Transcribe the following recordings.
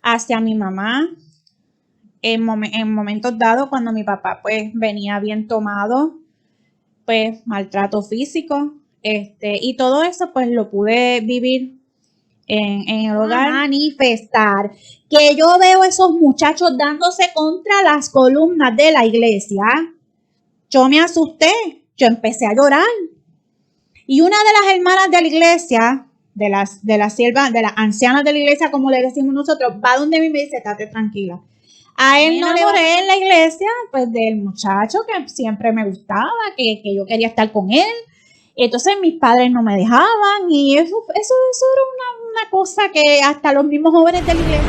hacia mi mamá en momentos dados cuando mi papá pues venía bien tomado, pues maltrato físico, y todo eso pues lo pude vivir en el hogar. Manifestar que yo veo esos muchachos dándose contra las columnas de la iglesia. Yo me asusté, yo empecé a llorar. Y una de las hermanas de la iglesia, de las siervas, de las ancianas de la iglesia, como le decimos nosotros, va donde mí y me dice, estate tranquila. A él no le enamoré en la iglesia, pues del muchacho que siempre me gustaba, que yo quería estar con él. Entonces mis padres no me dejaban y eso era una cosa que hasta los mismos jóvenes de la iglesia.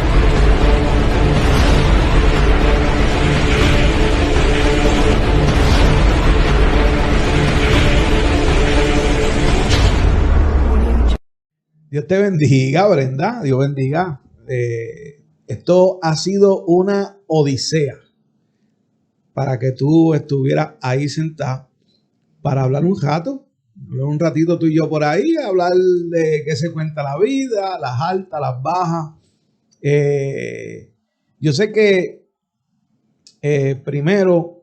Dios te bendiga, Brenda. Dios bendiga. Esto ha sido una odisea para que tú estuvieras ahí sentada para hablar un rato. Un ratito tú y yo por ahí, hablar de qué se cuenta la vida, las altas, las bajas. Yo sé que primero,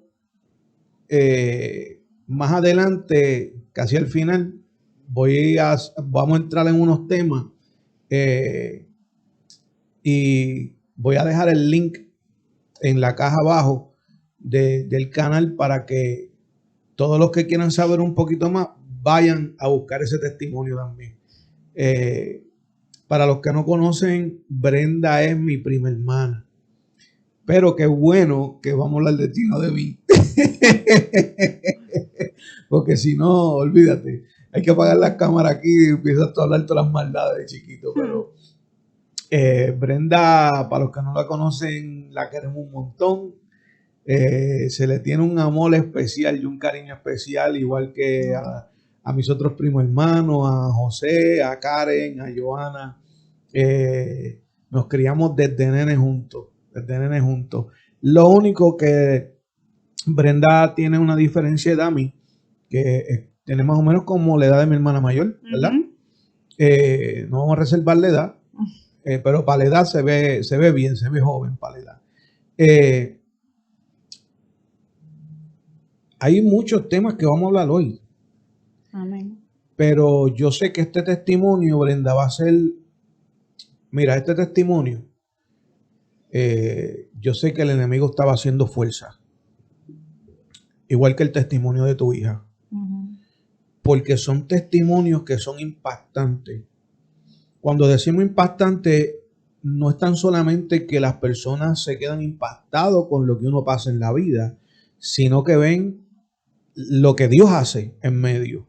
más adelante, casi al final, vamos a entrar en unos temas y voy a dejar el link en la caja abajo del canal para que todos los que quieran saber un poquito más vayan a buscar ese testimonio también. Para los que no conocen, Brenda es mi prima hermana. Pero qué bueno que vamos a hablar de ti, no de mí. Porque si no, olvídate. Hay que apagar las cámaras aquí y empiezas a hablar todas las maldades de chiquito. Pero Brenda, para los que no la conocen, la queremos un montón. Se le tiene un amor especial y un cariño especial, igual que a mis otros primos hermanos, a José, a Karen, a Joana. Nos criamos desde nene juntos. Lo único que Brenda tiene una diferencia de edad a mí, que tiene más o menos como la edad de mi hermana mayor, ¿verdad? No vamos a reservar la edad, pero para la edad se ve bien, se ve joven para la edad. Hay muchos temas que vamos a hablar hoy. Amén. Pero yo sé que este testimonio, Brenda, va a ser... Mira, este testimonio, yo sé que el enemigo estaba haciendo fuerza. Igual que el testimonio de tu hija. Porque son testimonios que son impactantes. Cuando decimos impactantes, no es tan solamente que las personas se quedan impactados con lo que uno pasa en la vida, sino que ven lo que Dios hace en medio.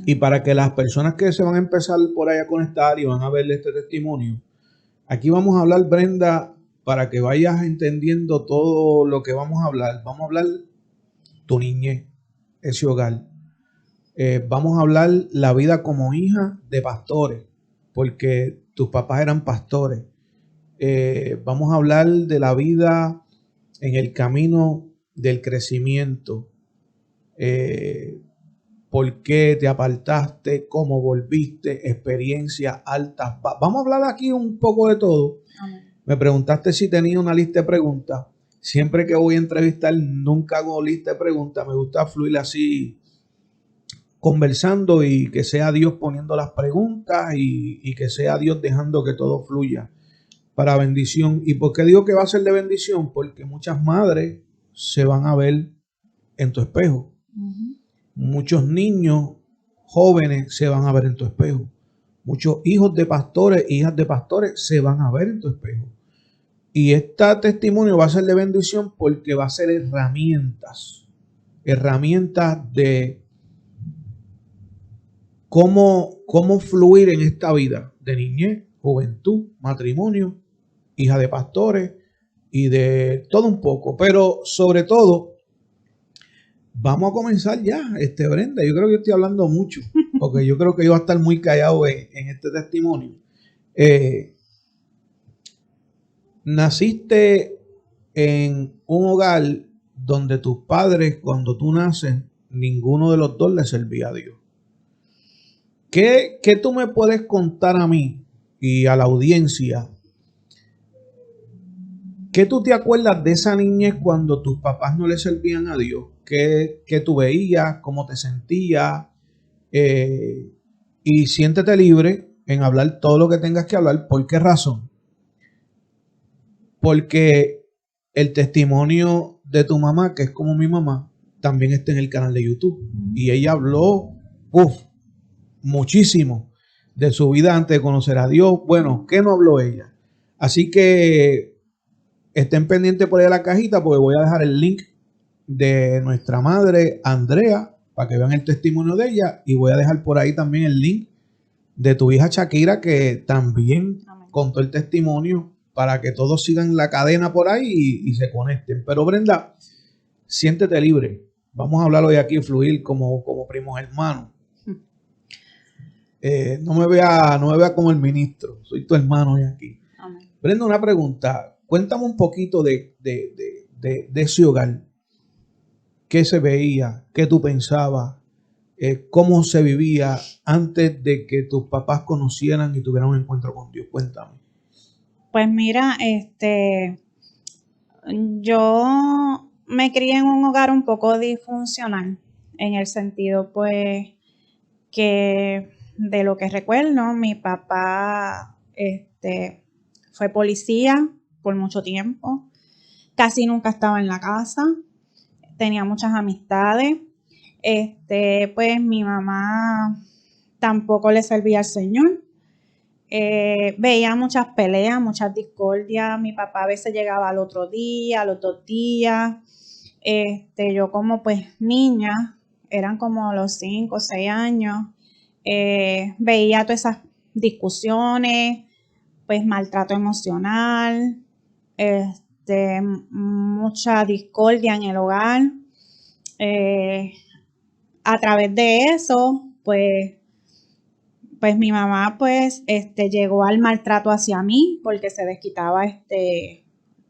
Y para que las personas que se van a empezar por ahí a conectar y van a ver este testimonio, aquí vamos a hablar, Brenda, para que vayas entendiendo todo lo que vamos a hablar. Vamos a hablar tu niñez, ese hogar. Vamos a hablar la vida como hija de pastores, porque tus papás eran pastores. Vamos a hablar de la vida en el camino del crecimiento. ¿Por qué te apartaste? ¿Cómo volviste? Experiencias altas. Vamos a hablar aquí un poco de todo. Amén. Me preguntaste si tenía una lista de preguntas. Siempre que voy a entrevistar, nunca hago lista de preguntas. Me gusta fluir así, conversando, y que sea Dios poniendo las preguntas y que sea Dios dejando que todo fluya para bendición. ¿Y por qué digo que va a ser de bendición? Porque muchas madres se van a ver en tu espejo. Muchos niños jóvenes se van a ver en tu espejo. Muchos hijos de pastores, hijas de pastores se van a ver en tu espejo. Y este testimonio va a ser de bendición porque va a ser herramientas de cómo fluir en esta vida de niñez, juventud, matrimonio, hija de pastores y de todo un poco. Pero sobre todo, vamos a comenzar ya, Brenda. Yo creo que estoy hablando mucho, porque yo creo que yo voy a estar muy callado en este testimonio. Naciste en un hogar donde tus padres, cuando tú naces, ninguno de los dos le servía a Dios. ¿Qué tú me puedes contar a mí y a la audiencia ¿Qué tú te acuerdas de esa niñez cuando tus papás no le servían a Dios? ¿Qué tú veías? ¿Cómo te sentías? Y siéntete libre en hablar todo lo que tengas que hablar. ¿Por qué razón? Porque el testimonio de tu mamá, que es como mi mamá, también está en el canal de YouTube. Y ella habló, muchísimo de su vida antes de conocer a Dios. Bueno, ¿qué no habló ella? Así que estén pendientes por ahí a la cajita porque voy a dejar el link de nuestra madre Andrea para que vean el testimonio de ella, y voy a dejar por ahí también el link de tu hija Shakira, que también contó el testimonio, para que todos sigan la cadena por ahí y se conecten. Pero Brenda, siéntete libre. Vamos a hablar hoy aquí, fluir como primos hermanos. No me vea como el ministro, soy tu hermano hoy aquí. Amén. Brenda, una pregunta. Cuéntame un poquito de ese hogar. ¿Qué se veía? ¿Qué tú pensabas? ¿Cómo se vivía antes de que tus papás conocieran y tuvieran un encuentro con Dios? Cuéntame. Pues mira, yo me crié en un hogar un poco disfuncional, en el sentido pues que de lo que recuerdo, mi papá fue policía por mucho tiempo, casi nunca estaba en la casa, tenía muchas amistades, pues mi mamá tampoco le servía al Señor. Veía muchas peleas, muchas discordias. Mi papá a veces llegaba al otro día, a los 2 días. Yo como pues niña, eran como los 5 o 6 años, veía todas esas discusiones, pues maltrato emocional, mucha discordia en el hogar. A través de eso, pues mi mamá pues llegó al maltrato hacia mí porque se desquitaba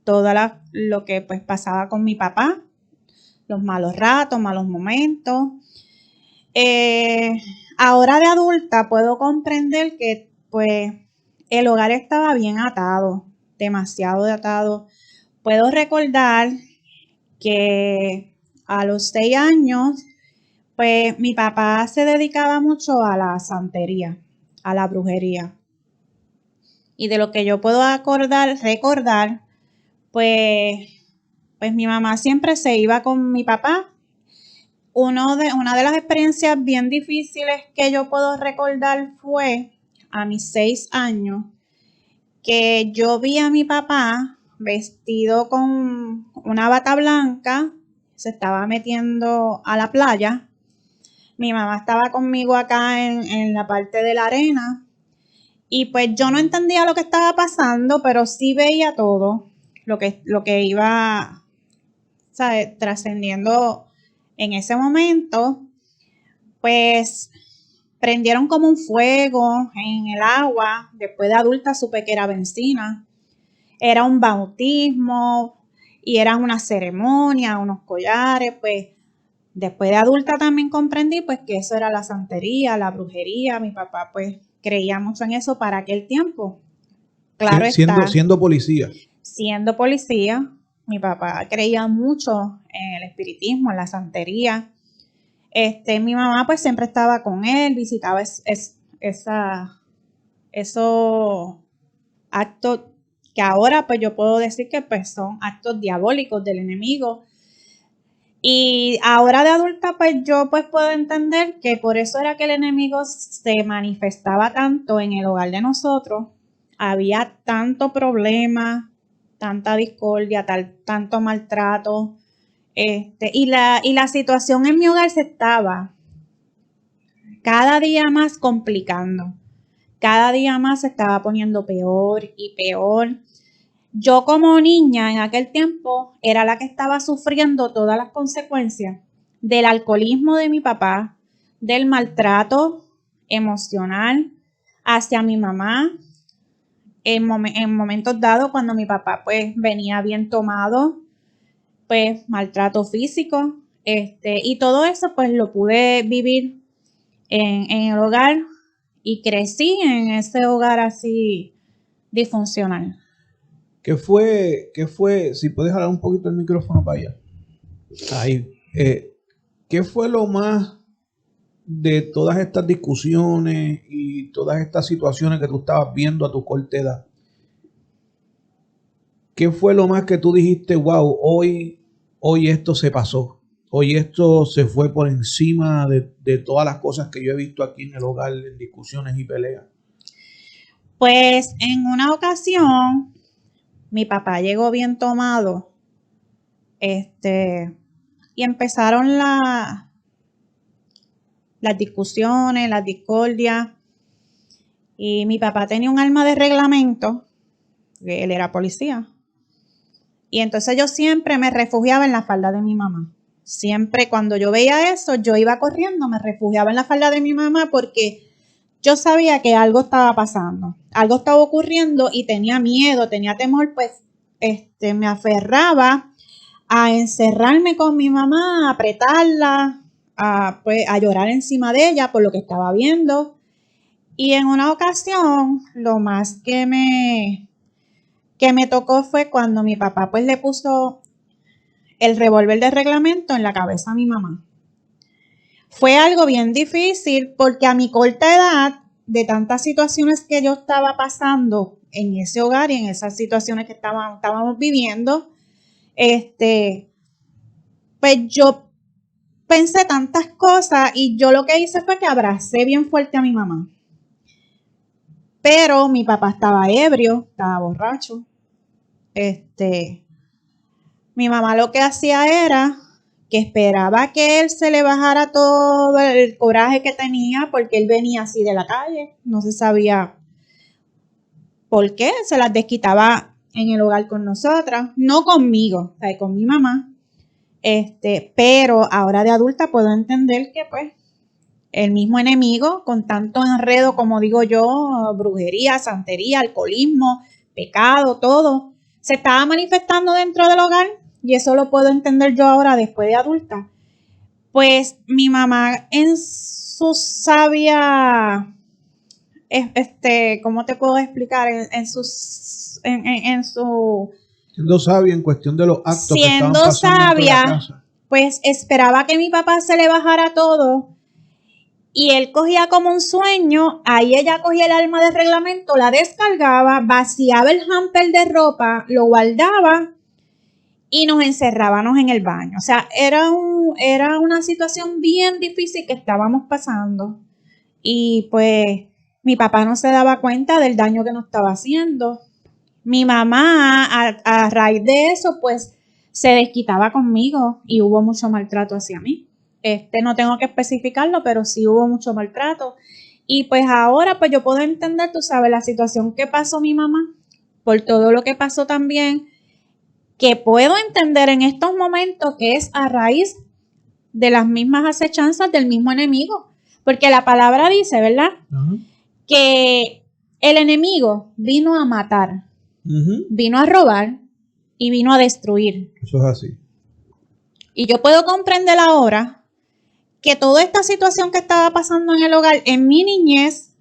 todo lo que pues pasaba con mi papá, los malos ratos, malos momentos. Ahora de adulta puedo comprender que pues el hogar estaba bien atado, demasiado atado. Puedo recordar que a los 6 años pues mi papá se dedicaba mucho a la santería, a la brujería. Y de lo que yo puedo recordar, pues mi mamá siempre se iba con mi papá. Una de las experiencias bien difíciles que yo puedo recordar fue a mis 6 años, que yo vi a mi papá vestido con una bata blanca, se estaba metiendo a la playa. Mi mamá estaba conmigo acá en la parte de la arena y pues yo no entendía lo que estaba pasando, pero sí veía todo lo que iba, ¿sabes?, trascendiendo en ese momento. Pues prendieron como un fuego en el agua. Después de adulta supe que era benzina. Era un bautismo y era una ceremonia, unos collares, pues. Después de adulta también comprendí pues que eso era la santería, la brujería. Mi papá pues creía mucho en eso para aquel tiempo. Claro está. Siendo policía. Siendo policía, mi papá creía mucho en el espiritismo, en la santería. Mi mamá pues siempre estaba con él, visitaba esos actos que ahora pues yo puedo decir que pues son actos diabólicos del enemigo. Y ahora de adulta, pues yo pues puedo entender que por eso era que el enemigo se manifestaba tanto en el hogar de nosotros. Había tanto problema, tanta discordia, tanto maltrato. Y la situación en mi hogar se estaba cada día más complicando. Cada día más se estaba poniendo peor y peor. Yo como niña en aquel tiempo era la que estaba sufriendo todas las consecuencias del alcoholismo de mi papá, del maltrato emocional hacia mi mamá, en momentos dados cuando mi papá pues venía bien tomado, pues maltrato físico, y todo eso pues lo pude vivir en el hogar y crecí en ese hogar así disfuncional. ¿Qué fue? Si puedes jalar un poquito el micrófono para allá. Ahí. ¿Qué fue lo más de todas estas discusiones y todas estas situaciones que tú estabas viendo a tu corta edad? ¿Qué fue lo más que tú dijiste, wow, hoy esto se pasó? Hoy esto se fue por encima de todas las cosas que yo he visto aquí en el hogar, en discusiones y peleas. Pues en una ocasión, mi papá llegó bien tomado, y empezaron las discusiones, las discordias, y mi papá tenía un arma de reglamento, él era policía, y entonces yo siempre me refugiaba en la falda de mi mamá. Siempre cuando yo veía eso, yo iba corriendo, me refugiaba en la falda de mi mamá porque yo sabía que algo estaba pasando, algo estaba ocurriendo y tenía miedo, tenía temor, pues me aferraba a encerrarme con mi mamá, a apretarla, a llorar encima de ella por lo que estaba viendo. Y en una ocasión, lo más que me tocó fue cuando mi papá pues le puso el revólver de reglamento en la cabeza a mi mamá. Fue algo bien difícil porque a mi corta edad, de tantas situaciones que yo estaba pasando en ese hogar y en esas situaciones que estábamos viviendo, pues yo pensé tantas cosas y yo lo que hice fue que abracé bien fuerte a mi mamá. Pero mi papá estaba ebrio, estaba borracho. Mi mamá lo que hacía era que esperaba que él se le bajara todo el coraje que tenía porque él venía así de la calle, no se sabía por qué, se las desquitaba en el hogar con nosotras, no conmigo, o sea, con mi mamá. Pero ahora de adulta puedo entender que pues el mismo enemigo con tanto enredo, como digo yo, brujería, santería, alcoholismo, pecado, todo, se estaba manifestando dentro del hogar. Y eso lo puedo entender yo ahora después de adulta. Pues mi mamá en su sabia, ¿cómo te puedo explicar? Siendo sabia en cuestión de los actos que estaban pasando dentro de la casa. Pues esperaba que mi papá se le bajara todo y él cogía como un sueño, ahí ella cogía el arma de reglamento, la descargaba, vaciaba el hamper de ropa, lo guardaba y nos encerrábamos en el baño. O sea, era una situación bien difícil que estábamos pasando. Y pues mi papá no se daba cuenta del daño que nos estaba haciendo. Mi mamá, a raíz de eso, pues se desquitaba conmigo y hubo mucho maltrato hacia mí. No tengo que especificarlo, pero sí hubo mucho maltrato. Y pues ahora, pues yo puedo entender, tú sabes, la situación que pasó mi mamá, por todo lo que pasó también, que puedo entender en estos momentos que es a raíz de las mismas acechanzas del mismo enemigo. Porque la palabra dice, ¿verdad? Uh-huh. Que el enemigo vino a matar, uh-huh, vino a robar y vino a destruir. Eso es así. Y yo puedo comprender ahora que toda esta situación que estaba pasando en el hogar, en mi niñez,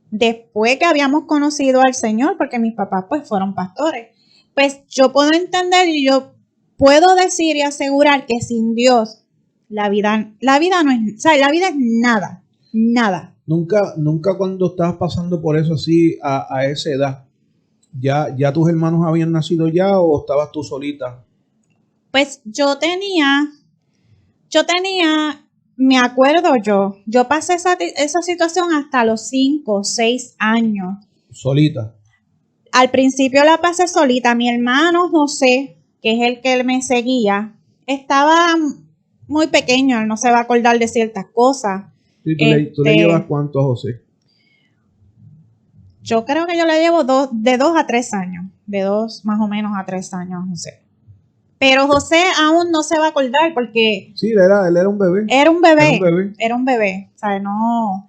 después que habíamos conocido al Señor, porque mis papás pues fueron pastores, pues yo puedo entender y yo puedo decir y asegurar que sin Dios la vida no es, o sea, la vida es nada. Nunca cuando estabas pasando por eso así a esa edad, ¿ya tus hermanos habían nacido ya o estabas tú solita? Pues yo tenía, me acuerdo yo pasé esa situación hasta los 5 o 6 años. ¿Solita? Al principio la pasé solita. Mi hermano José, que es el que me seguía, estaba muy pequeño, él no se va a acordar de ciertas cosas. Sí, ¿tú le llevas cuánto a José? Yo creo que yo le llevo de 2 a 3 años, de 2 más o menos a 3 años a José. Pero José aún no se va a acordar porque... Sí, él era un bebé. Era un bebé. O sea, no...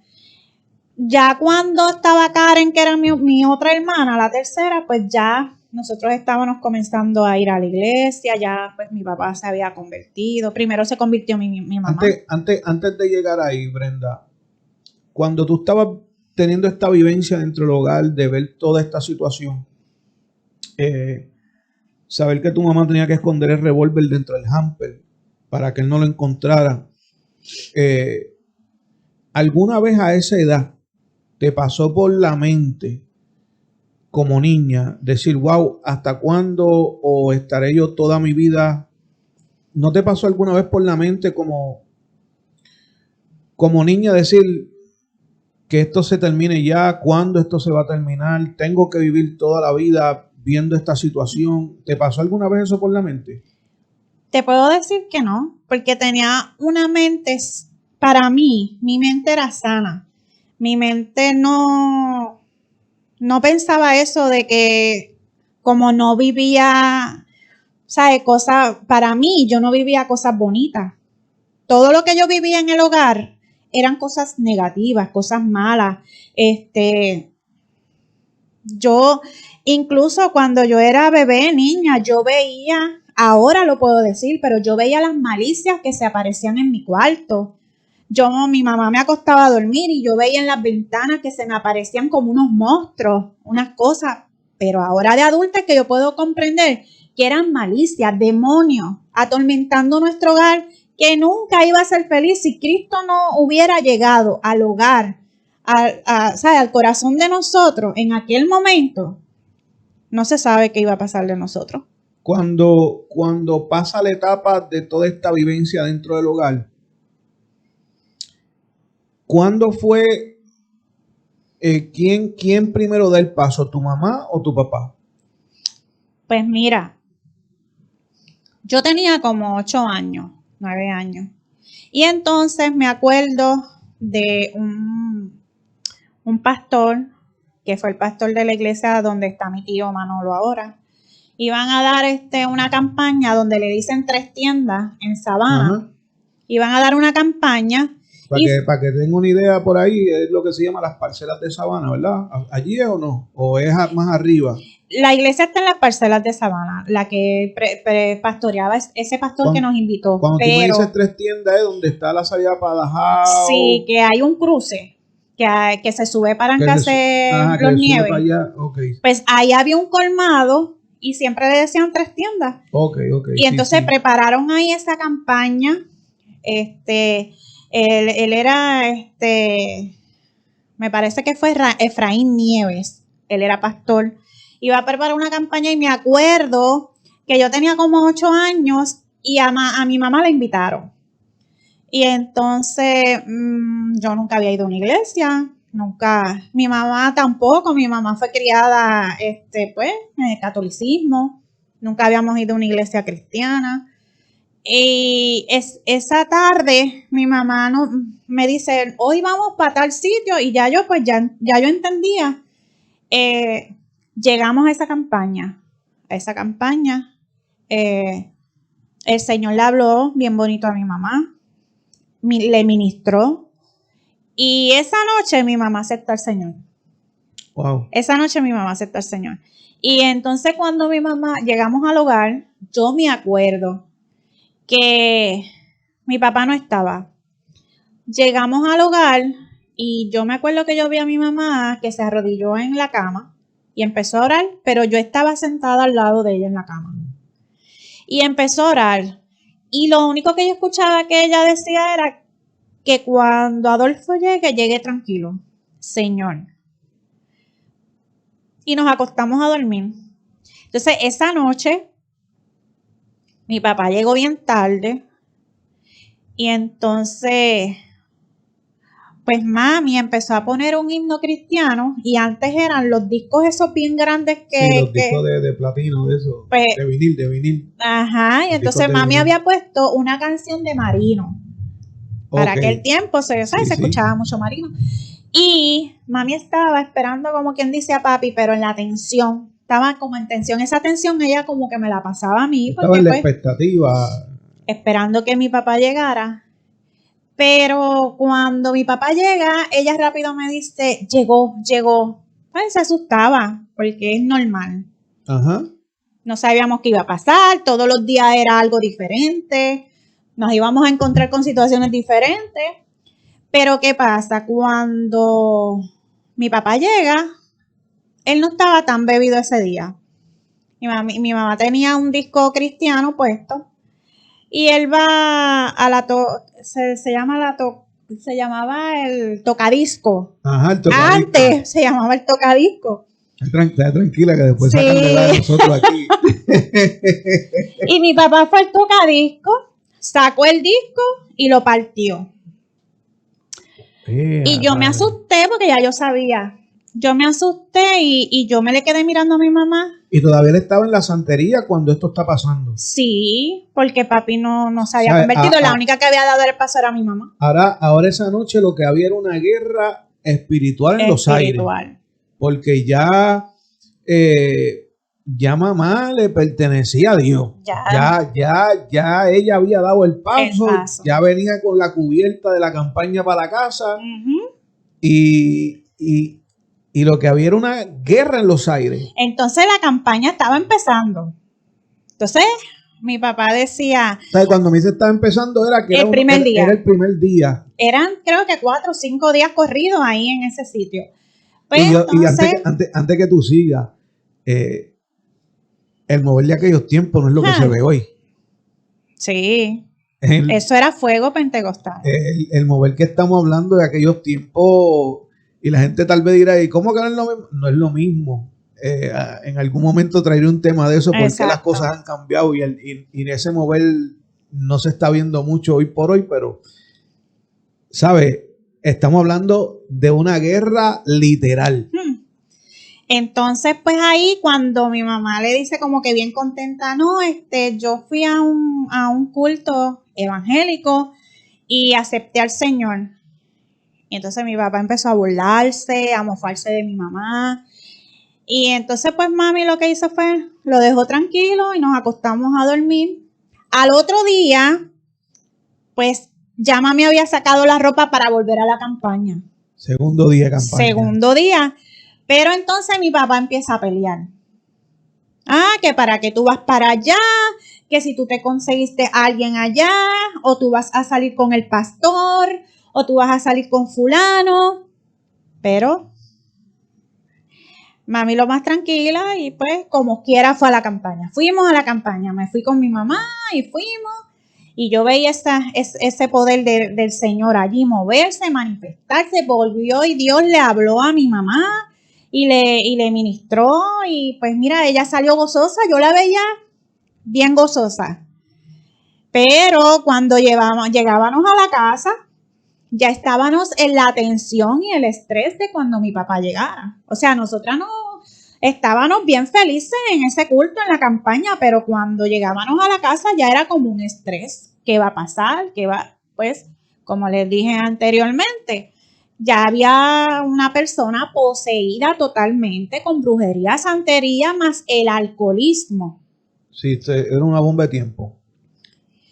Ya cuando estaba Karen, que era mi otra hermana, la tercera, pues ya nosotros estábamos comenzando a ir a la iglesia, ya pues mi papá se había convertido. Primero se convirtió mi mamá. Antes de llegar ahí, Brenda, cuando tú estabas teniendo esta vivencia dentro del hogar, de ver toda esta situación, saber que tu mamá tenía que esconder el revólver dentro del hamper para que él no lo encontrara. ¿Alguna vez a esa edad te pasó por la mente como niña decir, wow, ¿hasta cuándo o estaré yo toda mi vida? ¿No te pasó alguna vez por la mente como niña decir que esto se termine ya? ¿Cuándo esto se va a terminar? ¿Tengo que vivir toda la vida viendo esta situación? ¿Te pasó alguna vez eso por la mente? Te puedo decir que no, porque tenía una mente, para mí, mi mente era sana. Mi mente no pensaba eso de que como no vivía, ¿sabes? Cosas, para mí, yo no vivía cosas bonitas. Todo lo que yo vivía en el hogar eran cosas negativas, cosas malas. Yo, incluso cuando yo era bebé, niña, yo veía, ahora lo puedo decir, pero yo veía las malicias que se aparecían en mi cuarto. Mi mamá me acostaba a dormir y yo veía en las ventanas que se me aparecían como unos monstruos, unas cosas, pero ahora de adulta que yo puedo comprender que eran malicias, demonios, atormentando nuestro hogar, que nunca iba a ser feliz si Cristo no hubiera llegado al hogar, al corazón de nosotros en aquel momento. No se sabe qué iba a pasar de nosotros. Cuando pasa la etapa de toda esta vivencia dentro del hogar, ¿cuándo fue quién primero da el paso, tu mamá o tu papá? Pues mira, yo tenía como 8 años, 9 años. Y entonces me acuerdo de un pastor, que fue el pastor de la iglesia donde está mi tío Manolo ahora. Iban a dar una campaña donde le dicen 3 tiendas en Sabana. Ajá. Iban a dar una campaña. Para que tenga una idea por ahí, es lo que se llama las parcelas de Sabana, ¿verdad? ¿Allí es o no? ¿O es más arriba? La iglesia está en las parcelas de Sabana, la que pastoreaba ese pastor que nos invitó. Cuando tú me dices 3 tiendas, es donde está la salida para Dajao. Sí, que hay un cruce que se sube para los Nieves. Okay. Pues ahí había un colmado y siempre le decían 3 tiendas. Okay. Y entonces prepararon ahí esa campaña. Él era, me parece que fue Efraín Nieves. Él era pastor. Iba a preparar una campaña y me acuerdo que yo tenía como 8 años y a mi mamá la invitaron. Y entonces yo nunca había ido a una iglesia, nunca, mi mamá tampoco, mi mamá fue criada pues en el catolicismo, nunca habíamos ido a una iglesia cristiana. Y esa tarde mi mamá me dice, hoy vamos para tal sitio, y ya yo yo entendía. Llegamos a esa campaña, el Señor le habló bien bonito a mi mamá, le ministró, y esa noche mi mamá aceptó al Señor. Wow. Esa noche mi mamá aceptó al Señor. Y entonces cuando llegamos al hogar, yo me acuerdo que mi papá no estaba. Llegamos al hogar y yo me acuerdo que yo vi a mi mamá que se arrodilló en la cama y empezó a orar, pero yo estaba sentada al lado de ella en la cama. Y empezó a orar. Y lo único que yo escuchaba que ella decía era que cuando Adolfo llegue tranquilo, Señor. Y nos acostamos a dormir. Entonces, esa noche, mi papá llegó bien tarde. Y entonces, pues mami empezó a poner un himno cristiano. Y antes eran los discos esos bien grandes que... Sí, los discos de platino, de eso. Pues, de vinil. Ajá, y entonces mami había puesto una canción de Marino. Para aquel tiempo se escuchaba mucho Marino. Y mami estaba esperando, como quien dice, a papi, pero en la tensión. Estaba como en tensión. Esa tensión ella como que me la pasaba a mí. Estaba en la expectativa. Esperando que mi papá llegara. Pero cuando mi papá llega, ella rápido me dice, llegó. Pues se asustaba, porque es normal. Ajá. No sabíamos qué iba a pasar. Todos los días era algo diferente. Nos íbamos a encontrar con situaciones diferentes. Pero ¿qué pasa? Cuando mi papá llega, él no estaba tan bebido ese día. Mi mamá tenía un disco cristiano puesto y él va a se llamaba el tocadisco. Ajá, el tocadisco. Antes se llamaba el tocadisco. Está tranquila que después sacan de la de nosotros aquí. Y mi papá fue al tocadisco, sacó el disco y lo partió. Y yo me asusté porque ya yo sabía. Yo me asusté y yo me le quedé mirando a mi mamá. Y todavía él estaba en la santería cuando esto está pasando. Sí, porque papi no se había convertido. La única que había dado el paso era mi mamá. Ahora esa noche lo que había era una guerra espiritual en los aires. Porque ya mamá le pertenecía a Dios. Ya ella había dado el paso. Ya venía con la cubierta de la campaña para la casa. Y lo que había era una guerra en los aires. Entonces la campaña estaba empezando. Entonces mi papá decía... O sea, cuando me dice estaba empezando era que era el primer día. Eran creo que 4 o 5 días corridos ahí en ese sitio. Pues, y antes que tú sigas, el mover de aquellos tiempos no es lo que se ve hoy. Sí. Eso era fuego pentecostal. El mover que estamos hablando de aquellos tiempos... Y la gente tal vez dirá, ¿y cómo que no es lo mismo? No es lo mismo. En algún momento traeré un tema de eso porque las cosas han cambiado y ese mover no se está viendo mucho hoy por hoy, pero, ¿sabes? Estamos hablando de una guerra literal. Entonces, pues ahí cuando mi mamá le dice como que bien contenta, no, yo fui a un culto evangélico y acepté al Señor. Y entonces mi papá empezó a burlarse, a mofarse de mi mamá. Y entonces pues mami lo que hizo fue, lo dejó tranquilo y nos acostamos a dormir. Al otro día, pues ya mami había sacado la ropa para volver a la campaña. Segundo día de campaña. Segundo día. Pero entonces mi papá empieza a pelear. Que para qué tú vas para allá, que si tú te conseguiste a alguien allá, o tú vas a salir con el pastor, o tú vas a salir con fulano. Pero mami lo más tranquila y pues como quiera fue a la campaña. Fuimos a la campaña, me fui con mi mamá y fuimos. Y yo veía ese poder del Señor allí moverse, manifestarse. Volvió y Dios le habló a mi mamá y le ministró. Y pues mira, ella salió gozosa, yo la veía bien gozosa. Pero cuando llegábamos a la casa, ya estábamos en la tensión y el estrés de cuando mi papá llegara. O sea, nosotras no estábamos bien felices en ese culto, en la campaña, pero cuando llegábamos a la casa ya era como un estrés. ¿Qué va a pasar? Pues, como les dije anteriormente, ya había una persona poseída totalmente con brujería, santería, más el alcoholismo. Sí, era una bomba de tiempo.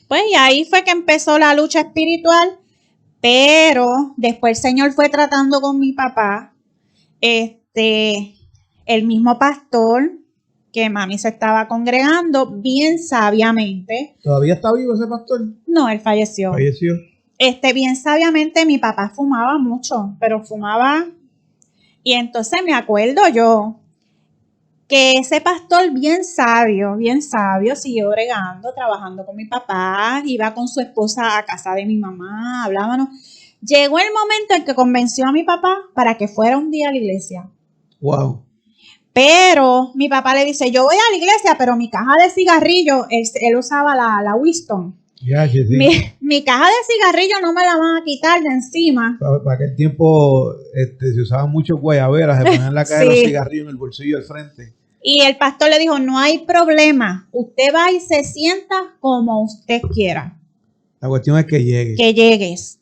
Pues, y ahí fue que empezó la lucha espiritual. Pero después el Señor fue tratando con mi papá, el mismo pastor que mami se estaba congregando bien sabiamente. ¿Todavía está vivo ese pastor? No, él falleció. ¿Falleció? Bien sabiamente mi papá fumaba mucho, pero fumaba. Y entonces me acuerdo yo que ese pastor bien sabio, siguió bregando, trabajando con mi papá, iba con su esposa a casa de mi mamá, hablábamos. Llegó el momento en que convenció a mi papá para que fuera un día a la iglesia. Wow. Pero mi papá le dice, yo voy a la iglesia, pero mi caja de cigarrillos, él usaba la Winston. Ya, sí. Mi caja de cigarrillos no me la van a quitar de encima. Para aquel tiempo se usaban muchos guayaberas, se ponían la caja de los cigarrillos en el bolsillo del frente. Y el pastor le dijo, no hay problema, usted va y se sienta como usted quiera. La cuestión es que llegues. Que llegues.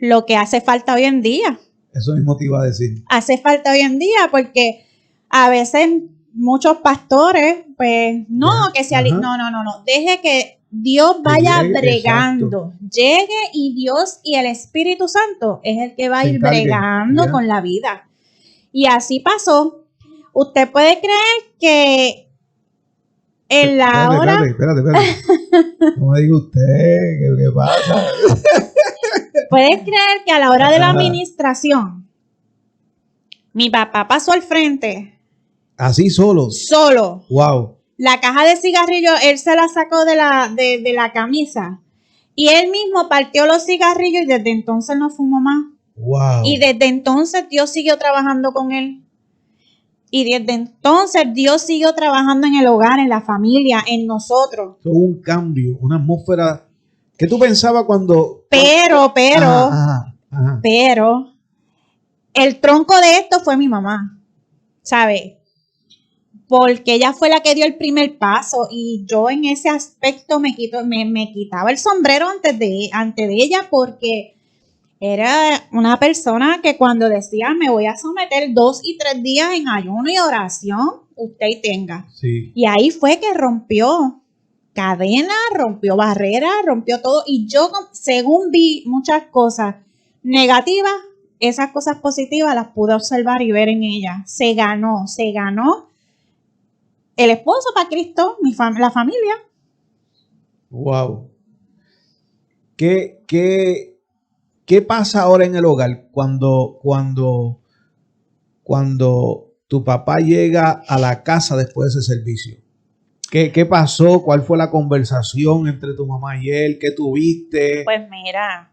Lo que hace falta hoy en día. Eso mismo te iba a decir. Hace falta hoy en día porque a veces muchos pastores, pues, no, que sea... No. Deje que Dios vaya bregando. Exacto. Llegue y Dios y el Espíritu Santo es el que va a ir bregando con la vida. Y así pasó. Usted puede creer que en la hora... Espérate. No me diga usted, ¿qué pasa? Puedes creer que a la hora de la administración, mi papá pasó al frente Así solo. Solo. Wow. La caja de cigarrillos, él se la sacó de la camisa. Y él mismo partió los cigarrillos y desde entonces no fumó más. Wow. Y desde entonces Dios siguió trabajando con él. Y desde entonces Dios siguió trabajando en el hogar, en la familia, en nosotros. Hubo un cambio, una atmósfera. ¿Qué tú pensabas cuando? Pero, Ajá. el tronco de esto fue mi mamá, ¿sabes? Porque ella fue la que dio el primer paso y yo en ese aspecto me quitaba el sombrero ante de ella porque era una persona que cuando decía me voy a someter 2 y 3 días en ayuno y oración, usted tenga. Sí. Y ahí fue que rompió cadenas, rompió barreras, rompió todo. Y yo, según vi muchas cosas negativas, esas cosas positivas las pude observar y ver en ella. Se ganó el esposo para Cristo, la familia. Wow. ¿Qué pasa ahora en el hogar cuando tu papá llega a la casa después de ese servicio? ¿Qué pasó? ¿Cuál fue la conversación entre tu mamá y él? ¿Qué tuviste? Pues mira,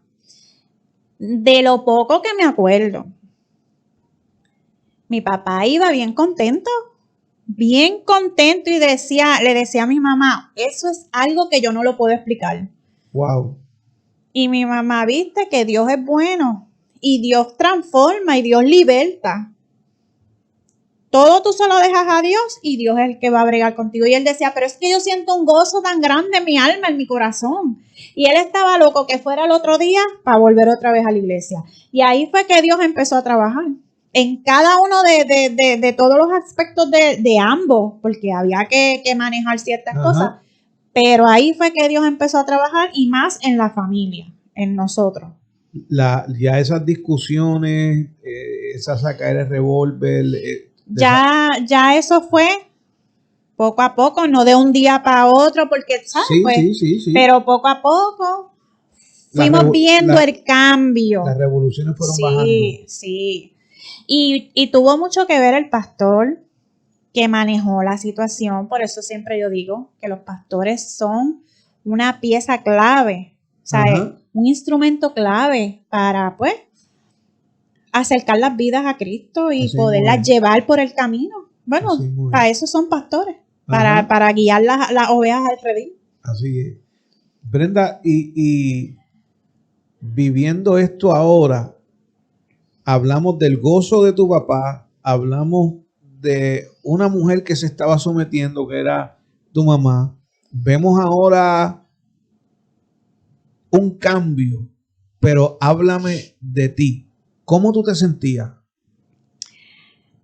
de lo poco que me acuerdo, mi papá iba bien contento y le decía a mi mamá, eso es algo que yo no lo puedo explicar. Wow. Y mi mamá, viste que Dios es bueno y Dios transforma y Dios liberta. Todo tú se lo dejas a Dios y Dios es el que va a bregar contigo. Y él decía, pero es que yo siento un gozo tan grande en mi alma, en mi corazón. Y él estaba loco que fuera el otro día para volver otra vez a la iglesia. Y ahí fue que Dios empezó a trabajar en cada uno de todos los aspectos de ambos, porque había que manejar ciertas cosas. Pero ahí fue que Dios empezó a trabajar y más en la familia, en nosotros. Ya esas discusiones, esa sacar el revólver. Ya eso fue poco a poco, no de un día para otro, porque, ¿sabes? Sí, pues, sí. pero poco a poco fuimos viendo el cambio. Las revoluciones fueron bajando. Sí. Y tuvo mucho que ver el pastor que manejó la situación. Por eso siempre yo digo que los pastores son una pieza clave, ¿sabes? Un instrumento clave para, pues, acercar las vidas a Cristo y así poderlas llevar por el camino. Bueno, para eso son pastores, para guiar las ovejas al redil. Así es. Brenda, y viviendo esto ahora, hablamos del gozo de tu papá, hablamos de una mujer que se estaba sometiendo, que era tu mamá. Vemos ahora un cambio, pero háblame de ti. ¿Cómo tú te sentías?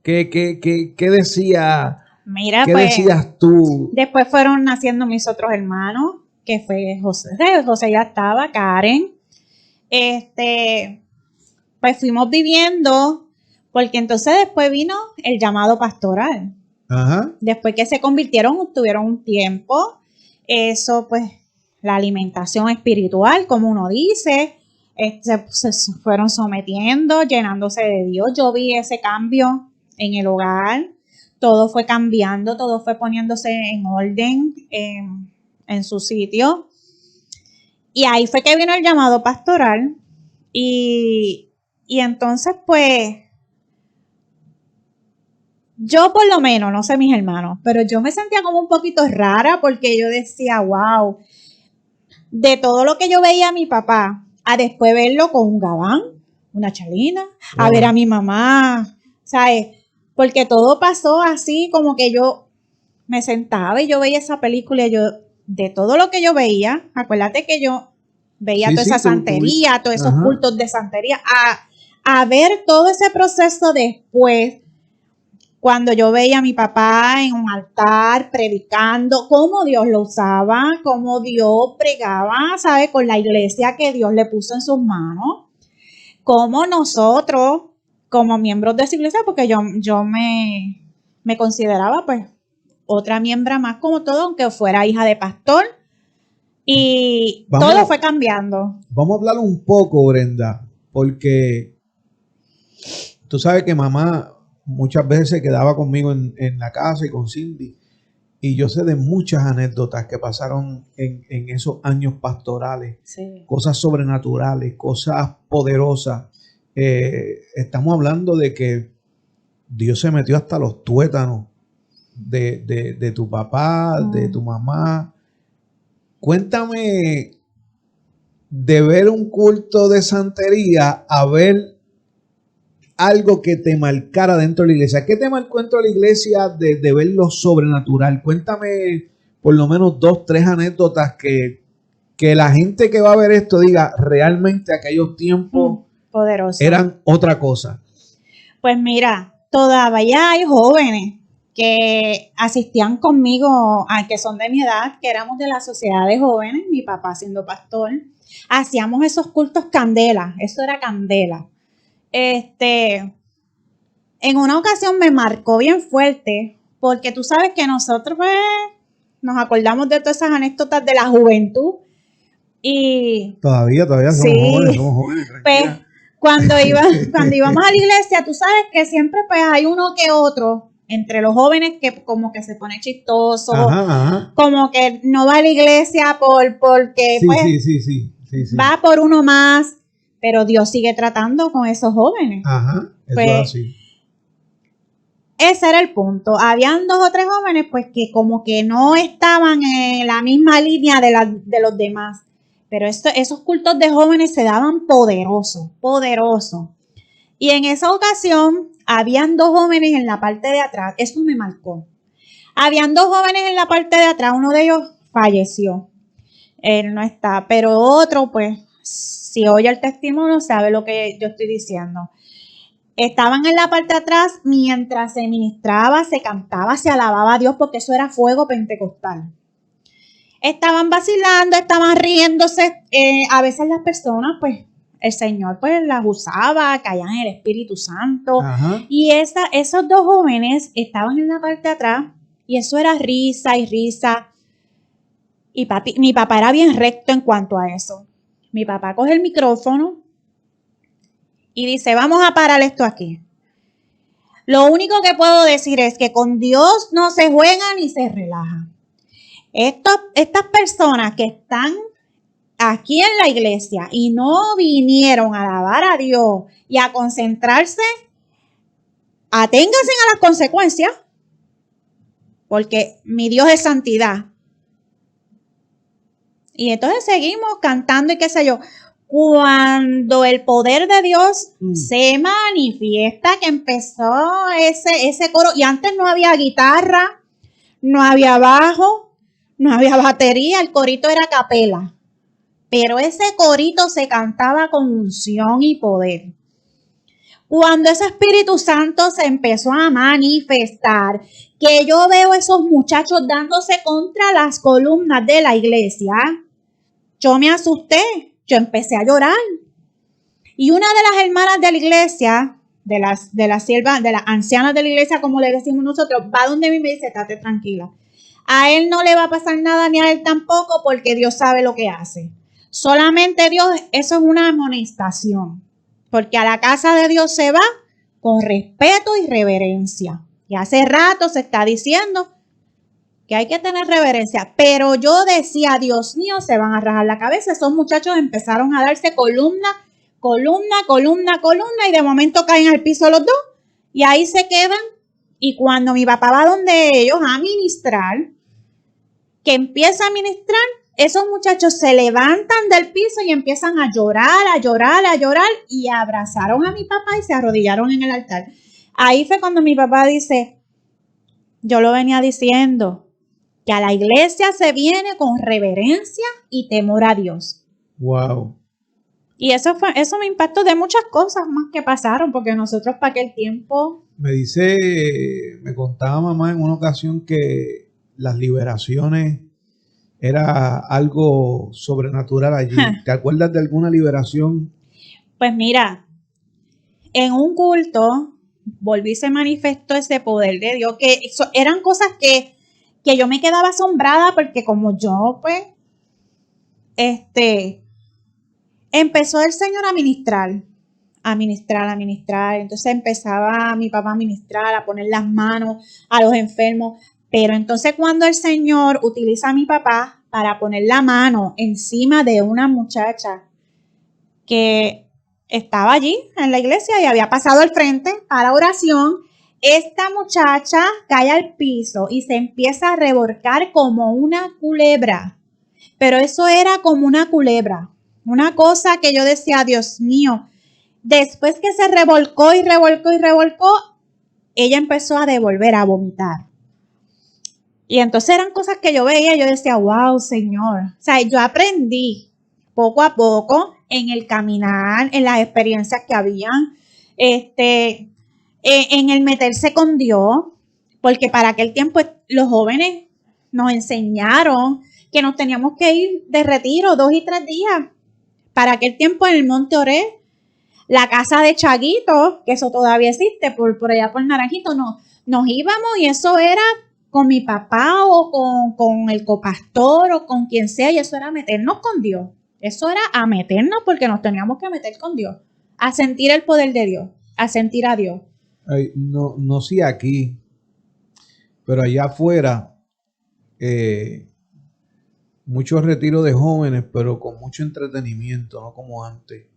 ¿Qué decía? Mira, ¿Qué pues, decías tú? Después fueron naciendo mis otros hermanos, que fue José. José ya estaba, Karen. Pues fuimos viviendo, porque entonces después vino el llamado pastoral. Después que se convirtieron, tuvieron un tiempo. Eso, pues, la alimentación espiritual, como uno dice, se fueron sometiendo, llenándose de Dios. Yo vi ese cambio en el hogar. Todo fue cambiando, todo fue poniéndose en orden, en su sitio. Y ahí fue que vino el llamado pastoral. Y entonces, pues, yo por lo menos, no sé mis hermanos, pero yo me sentía como un poquito rara porque yo decía, wow, de todo lo que yo veía a mi papá, a después verlo con un gabán, una chalina, a ver a mi mamá, ¿sabes? Porque todo pasó así como que yo me sentaba y yo veía esa película y yo, de todo lo que yo veía, acuérdate que yo veía toda esa santería, todos esos cultos de santería, a ver todo ese proceso después, cuando yo veía a mi papá en un altar predicando, cómo Dios lo usaba, cómo Dios pregaba, ¿sabe? Con la iglesia que Dios le puso en sus manos, cómo nosotros, como miembros de esa iglesia, porque yo me consideraba pues otra miembro más como todo, aunque fuera hija de pastor, y todo fue cambiando. Vamos a hablar un poco, Brenda, porque tú sabes que mamá muchas veces se quedaba conmigo en la casa y con Cindy. Y yo sé de muchas anécdotas que pasaron en esos años pastorales, Sí. cosas sobrenaturales, cosas poderosas. Estamos hablando de que Dios se metió hasta los tuétanos de tu papá, de tu mamá. Cuéntame de ver un culto de santería a ver algo que te marcara dentro de la iglesia. ¿Qué te marcó dentro de la iglesia de ver lo sobrenatural? Cuéntame por lo menos 2, 3 anécdotas que la gente que va a ver esto diga realmente aquellos tiempos Poderoso. eran otra cosa. Pues mira, todavía hay jóvenes que asistían conmigo, que son de mi edad, que éramos de la sociedad de jóvenes, mi papá siendo pastor, hacíamos esos cultos candela, eso era candela. En una ocasión me marcó bien fuerte, porque tú sabes que nosotros pues, nos acordamos de todas esas anécdotas de la juventud y Todavía sí, somos jóvenes, pues tranquila. cuando íbamos a la iglesia, tú sabes que siempre pues hay uno que otro entre los jóvenes que como que se pone chistoso, Ajá. como que no va a la iglesia porque Sí, pues sí. va por uno más, pero Dios sigue tratando con esos jóvenes. Ajá, eso Pues, es así. ese era el punto. Habían 2 o 3 jóvenes pues que como que no estaban en la misma línea de los demás. Pero esos cultos de jóvenes se daban poderosos. Y en esa ocasión, habían 2 jóvenes en la parte de atrás. Eso me marcó. Habían 2 jóvenes en la parte de atrás. Uno de ellos falleció. Él no está. Pero otro, pues, si oye el testimonio, sabe lo que yo estoy diciendo. Estaban en la parte de atrás mientras se ministraba, se cantaba, se alababa a Dios, porque eso era fuego pentecostal. Estaban vacilando, estaban riéndose. A veces las personas, pues, el Señor pues las usaba, caían en el Espíritu Santo. Ajá. Y esos 2 jóvenes estaban en la parte de atrás y eso era risa y risa. Y mi papá era bien recto en cuanto a eso. Mi papá coge el micrófono y dice, vamos a parar esto aquí. Lo único que puedo decir es que con Dios no se juega ni se relaja. Estas personas que están aquí en la iglesia y no vinieron a alabar a Dios y a concentrarse, aténganse a las consecuencias, porque mi Dios es santidad. Y entonces seguimos cantando y qué sé yo. Cuando el poder de Dios se manifiesta, que empezó ese coro, y antes no había guitarra, no había bajo, no había batería, el corito era a capela. Pero ese corito se cantaba con unción y poder. Cuando ese Espíritu Santo se empezó a manifestar, que yo veo esos muchachos dándose contra las columnas de la iglesia, yo me asusté, yo empecé a llorar. Y una de las hermanas de la iglesia, de las ancianas de la iglesia, como le decimos nosotros, va donde mí y me dice, estate tranquila. A él no le va a pasar nada, ni a él tampoco, porque Dios sabe lo que hace. Solamente Dios, eso es una amonestación. Porque a la casa de Dios se va con respeto y reverencia. Y hace rato se está diciendo que hay que tener reverencia. Pero yo decía, Dios mío, se van a rajar la cabeza. Esos muchachos empezaron a darse columna, y de momento caen al piso los 2. Y ahí se quedan. Y cuando mi papá va donde ellos a ministrar, que empieza a ministrar, esos muchachos se levantan del piso y empiezan a llorar, y abrazaron a mi papá y se arrodillaron en el altar. Ahí fue cuando mi papá dice, yo lo venía diciendo, que a la iglesia se viene con reverencia y temor a Dios. Wow. Y eso me impactó de muchas cosas más que pasaron, porque nosotros para aquel tiempo... Me contaba mamá en una ocasión que las liberaciones era algo sobrenatural allí. ¿Te acuerdas de alguna liberación? Pues mira, en un culto volví y se manifestó ese poder de Dios, que eran cosas que yo me quedaba asombrada, porque como yo pues, empezó el Señor a ministrar. a ministrar. Entonces empezaba mi papá a ministrar, a poner las manos a los enfermos. Pero entonces cuando el Señor utiliza a mi papá para poner la mano encima de una muchacha que estaba allí en la iglesia y había pasado al frente a la oración, esta muchacha cae al piso y se empieza a revolcar como una culebra. Pero eso era como una culebra. Una cosa que yo decía, Dios mío. Después que se revolcó, ella empezó a devolver, a vomitar. Y entonces eran cosas que yo veía y yo decía, wow, Señor. O sea, yo aprendí poco a poco en el caminar, en las experiencias que habían, en el meterse con Dios, porque para aquel tiempo los jóvenes nos enseñaron que nos teníamos que ir de retiro 2 y 3 días. Para aquel tiempo en el Monte Oré, la casa de Chaguito, que eso todavía existe por allá por Naranjito, nos íbamos y eso era con mi papá o con el copastor o con quien sea, y eso era meternos con Dios. Eso era a meternos porque nos teníamos que meter con Dios, a sentir el poder de Dios, a sentir a Dios. Ay, no sé aquí, pero allá afuera, muchos retiros de jóvenes, pero con mucho entretenimiento, no como antes.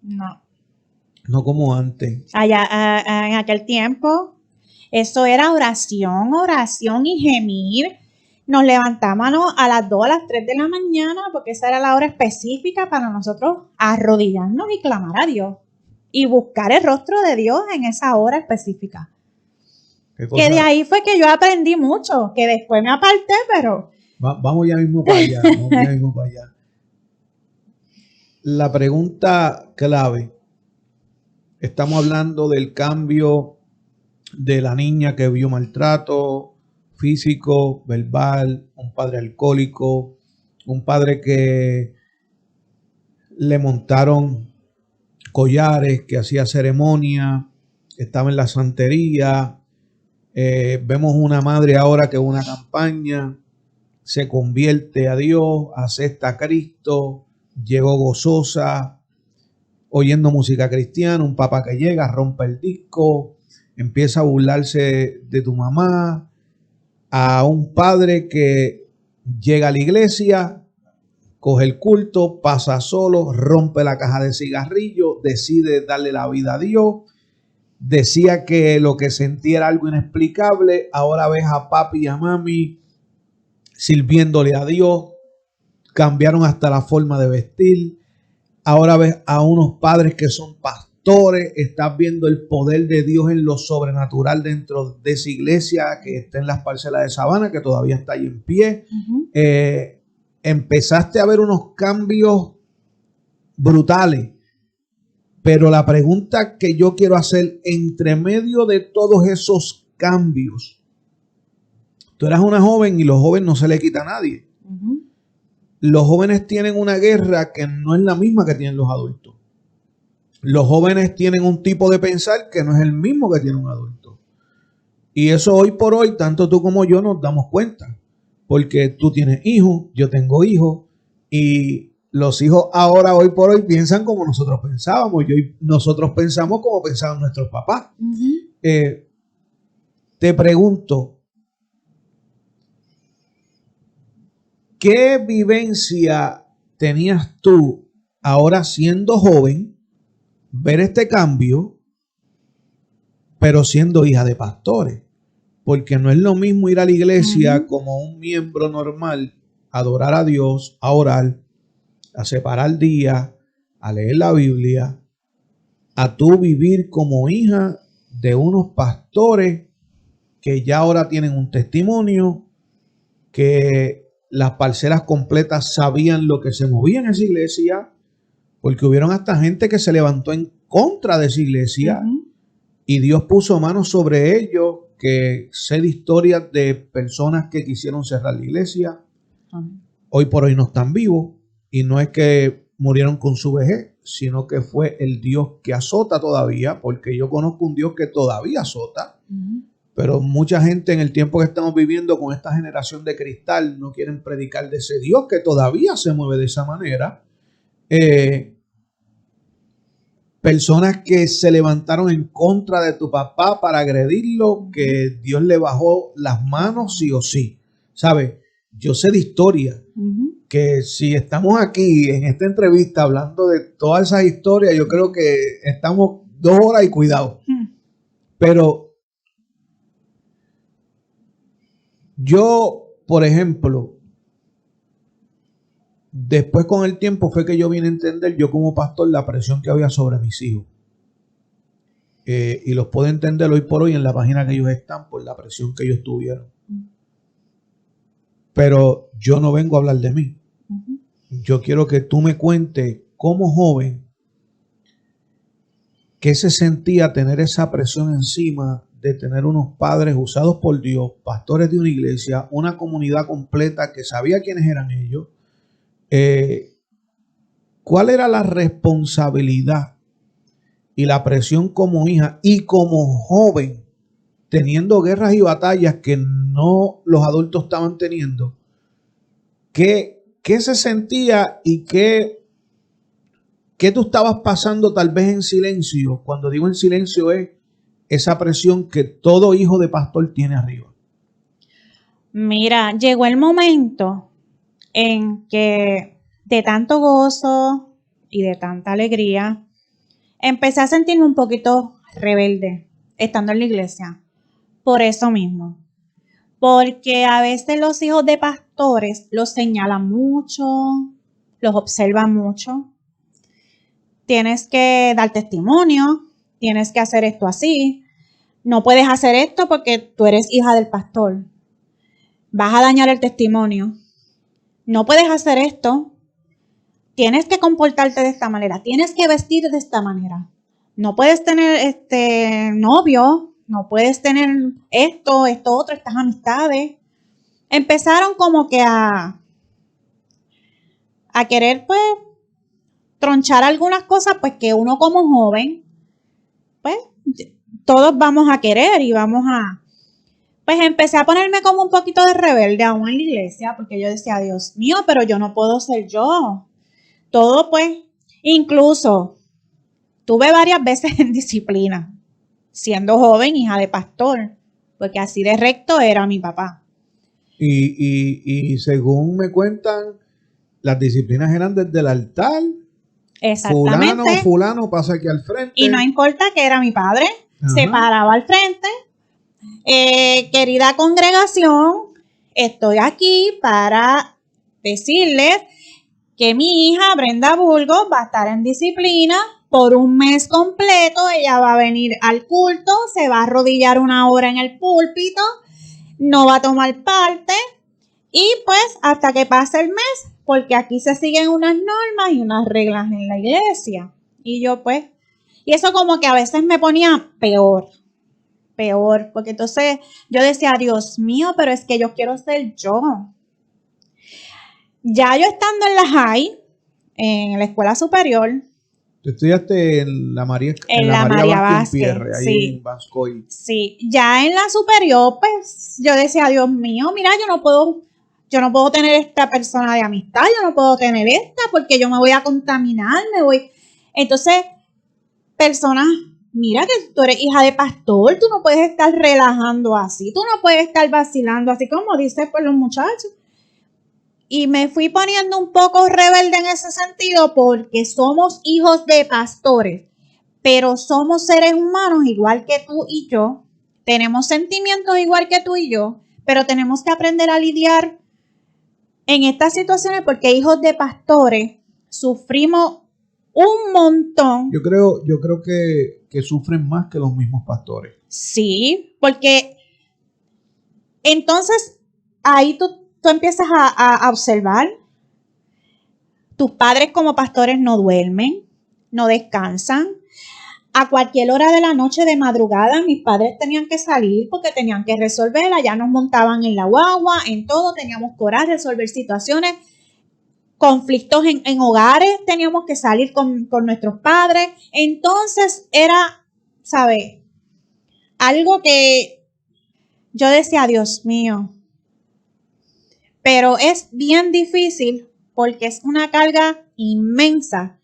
No como antes. Allá, en aquel tiempo, eso era oración y gemir. Nos levantábamos a las 2, a las 3 de la mañana, porque esa era la hora específica para nosotros arrodillarnos y clamar a Dios. Y buscar el rostro de Dios en esa hora específica. Que de ahí fue que yo aprendí mucho, que después me aparté, pero... Vamos ya mismo para allá, La pregunta clave. Estamos hablando del cambio de la niña que vio maltrato físico, verbal, un padre alcohólico, un padre que le montaron collares, que hacía ceremonia, estaba en la santería. Vemos una madre ahora que una campaña, se convierte a Dios, acepta a Cristo, llegó gozosa, oyendo música cristiana, un papá que llega, rompe el disco, empieza a burlarse de tu mamá, a un padre que llega a la iglesia, coge el culto, pasa solo, rompe la caja de cigarrillos, decide darle la vida a Dios, decía que lo que sentía era algo inexplicable, ahora ves a papi y a mami sirviéndole a Dios, cambiaron hasta la forma de vestir. Ahora ves a unos padres que son pastores, estás viendo el poder de Dios en lo sobrenatural dentro de esa iglesia que está en las parcelas de Sabana, que todavía está ahí en pie. Empezaste a ver unos cambios brutales, pero la pregunta que yo quiero hacer entre medio de todos esos cambios, tú eras una joven y los jóvenes no se le quita a nadie. Los jóvenes tienen una guerra que no es la misma que tienen los adultos. Los jóvenes tienen un tipo de pensar que no es el mismo que tiene un adulto. Y eso hoy por hoy, tanto tú como yo nos damos cuenta. Porque tú tienes hijos, yo tengo hijos, y los hijos ahora, hoy por hoy, piensan como nosotros pensábamos. Nosotros pensamos como pensaban nuestros papás. Te pregunto, ¿qué vivencia tenías tú ahora siendo joven, ver este cambio, pero siendo hija de pastores? Porque no es lo mismo ir a la iglesia como un miembro normal, adorar a Dios, a orar, a separar días, a leer la Biblia, a tú vivir como hija de unos pastores que ya ahora tienen un testimonio, que las parcelas completas sabían lo que se movía en esa iglesia, porque hubieron hasta gente que se levantó en contra de esa iglesia y Dios puso manos sobre ellos, que sé de historias de personas que quisieron cerrar la iglesia. Hoy por hoy no están vivos, y no es que murieron con su vejez, sino que fue el Dios que azota todavía, porque yo conozco un Dios que todavía azota. Pero mucha gente en el tiempo que estamos viviendo con esta generación de cristal no quieren predicar de ese Dios que todavía se mueve de esa manera. personas que se levantaron en contra de tu papá para agredirlo, que Dios le bajó las manos sí o sí. ¿Sabes? Yo sé de historia, que si estamos aquí en esta entrevista hablando de todas esas historias, yo creo que estamos 2 horas y cuidado. Pero yo, por ejemplo, después con el tiempo fue que yo vine a entender, yo como pastor, la presión que había sobre mis hijos. Y los puedo entender hoy por hoy en la página que ellos están por la presión que ellos tuvieron. Pero yo no vengo a hablar de mí. Yo quiero que tú me cuentes como joven qué se sentía tener esa presión encima de tener unos padres usados por Dios, pastores de una iglesia, una comunidad completa que sabía quiénes eran ellos. ¿Cuál era la responsabilidad y la presión como hija y como joven, teniendo guerras y batallas que no los adultos estaban teniendo? ¿Qué se sentía y qué tú estabas pasando tal vez en silencio? Cuando digo en silencio es esa presión que todo hijo de pastor tiene arriba. Mira, llegó el momento en que de tanto gozo y de tanta alegría, empecé a sentirme un poquito rebelde estando en la iglesia. Por eso mismo. Porque a veces los hijos de pastores los señalan mucho, los observan mucho. Tienes que dar testimonio, tienes que hacer esto así. No puedes hacer esto porque tú eres hija del pastor. Vas a dañar el testimonio. No puedes hacer esto. Tienes que comportarte de esta manera. Tienes que vestir de esta manera. No puedes tener novio. No puedes tener esto, otro, estas amistades. Empezaron como que a querer, pues, tronchar algunas cosas, pues, que uno como joven, pues, todos vamos a querer y vamos a... Pues empecé a ponerme como un poquito de rebelde aún en la iglesia, porque yo decía, Dios mío, pero yo no puedo ser yo. Todo, pues, incluso tuve varias veces en disciplina, siendo joven, hija de pastor, porque así de recto era mi papá. Y según me cuentan, las disciplinas eran desde el altar. Exactamente. Fulano pasa aquí al frente. Y no importa que era mi padre, se paraba al frente. Querida congregación, estoy aquí para decirles que mi hija Brenda Burgos va a estar en disciplina por un mes completo. Ella va a venir al culto, se va a arrodillar 1 hora en el púlpito, no va a tomar parte y pues hasta que pase el mes, porque aquí se siguen unas normas y unas reglas en la iglesia. Y yo pues, y eso como que a veces me ponía peor, porque entonces yo decía, Dios mío, pero es que yo quiero ser yo. Ya yo estando en la high, en la escuela superior. Tú estudiaste en la María Vázquez, Pierre, sí, ahí en Vascoy. Sí, ya en la superior, pues yo decía, Dios mío, mira, yo no puedo tener esta persona de amistad, yo no puedo tener esta porque yo me voy a contaminar, Entonces, personas, mira que tú eres hija de pastor, tú no puedes estar relajando así, tú no puedes estar vacilando así como dicen pues los muchachos. Y me fui poniendo un poco rebelde en ese sentido porque somos hijos de pastores, pero somos seres humanos igual que tú y yo, tenemos sentimientos igual que tú y yo, pero tenemos que aprender a lidiar en estas situaciones porque hijos de pastores sufrimos un montón. Yo creo que sufren más que los mismos pastores. Sí, porque entonces ahí tú empiezas a observar. Tus padres como pastores no duermen, no descansan. A cualquier hora de la noche, de madrugada, mis padres tenían que salir porque tenían que resolver. Allá nos montaban en la guagua, en todo, teníamos que orar, resolver situaciones, conflictos en hogares, teníamos que salir con nuestros padres. Entonces era, ¿sabes? Algo que yo decía, Dios mío, pero es bien difícil porque es una carga inmensa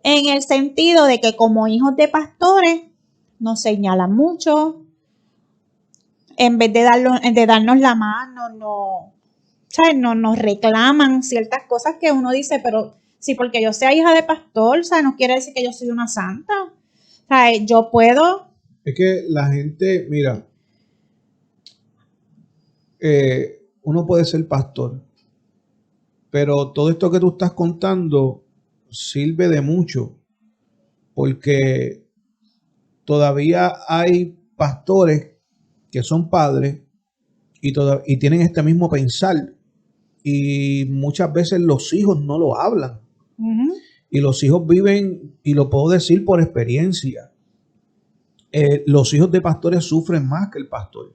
en el sentido de que como hijos de pastores nos señalan mucho, en vez de darnos la mano, nos reclaman ciertas cosas que uno dice, pero sí, porque yo sea hija de pastor, no quiere decir que yo soy una santa. Yo puedo. Es que la gente, mira, uno puede ser pastor, pero todo esto que tú estás contando sirve de mucho, porque todavía hay pastores que son padres y tienen este mismo pensar, y muchas veces los hijos no lo hablan. Uh-huh. Y los hijos viven, y lo puedo decir por experiencia, los hijos de pastores sufren más que el pastor.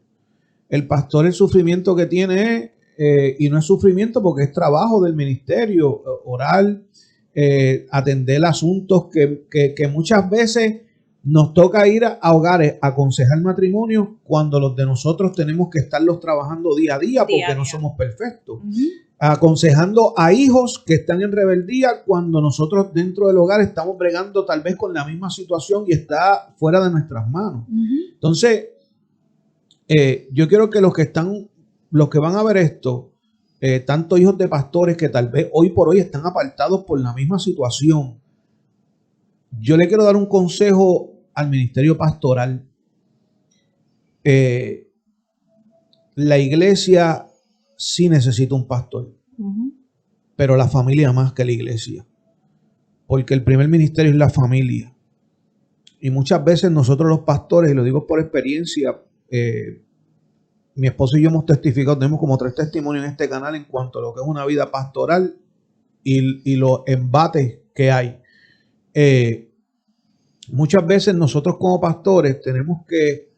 El pastor, el sufrimiento que tiene es, y no es sufrimiento porque es trabajo del ministerio, orar, atender asuntos que muchas veces nos toca ir a hogares a aconsejar matrimonio cuando los de nosotros tenemos que estarlos trabajando día a día porque no somos perfectos. Uh-huh. Aconsejando a hijos que están en rebeldía cuando nosotros dentro del hogar estamos bregando tal vez con la misma situación y está fuera de nuestras manos. Uh-huh. Entonces, yo quiero que los que van a ver esto, tanto hijos de pastores que tal vez hoy por hoy están apartados por la misma situación, yo le quiero dar un consejo al ministerio pastoral. La iglesia sí necesita un pastor, uh-huh, pero la familia más que la iglesia, porque el primer ministerio es la familia. Y muchas veces nosotros los pastores, y lo digo por experiencia, mi esposo y yo hemos testificado, tenemos como 3 testimonios en este canal en cuanto a lo que es una vida pastoral y los embates que hay. Muchas veces nosotros como pastores tenemos que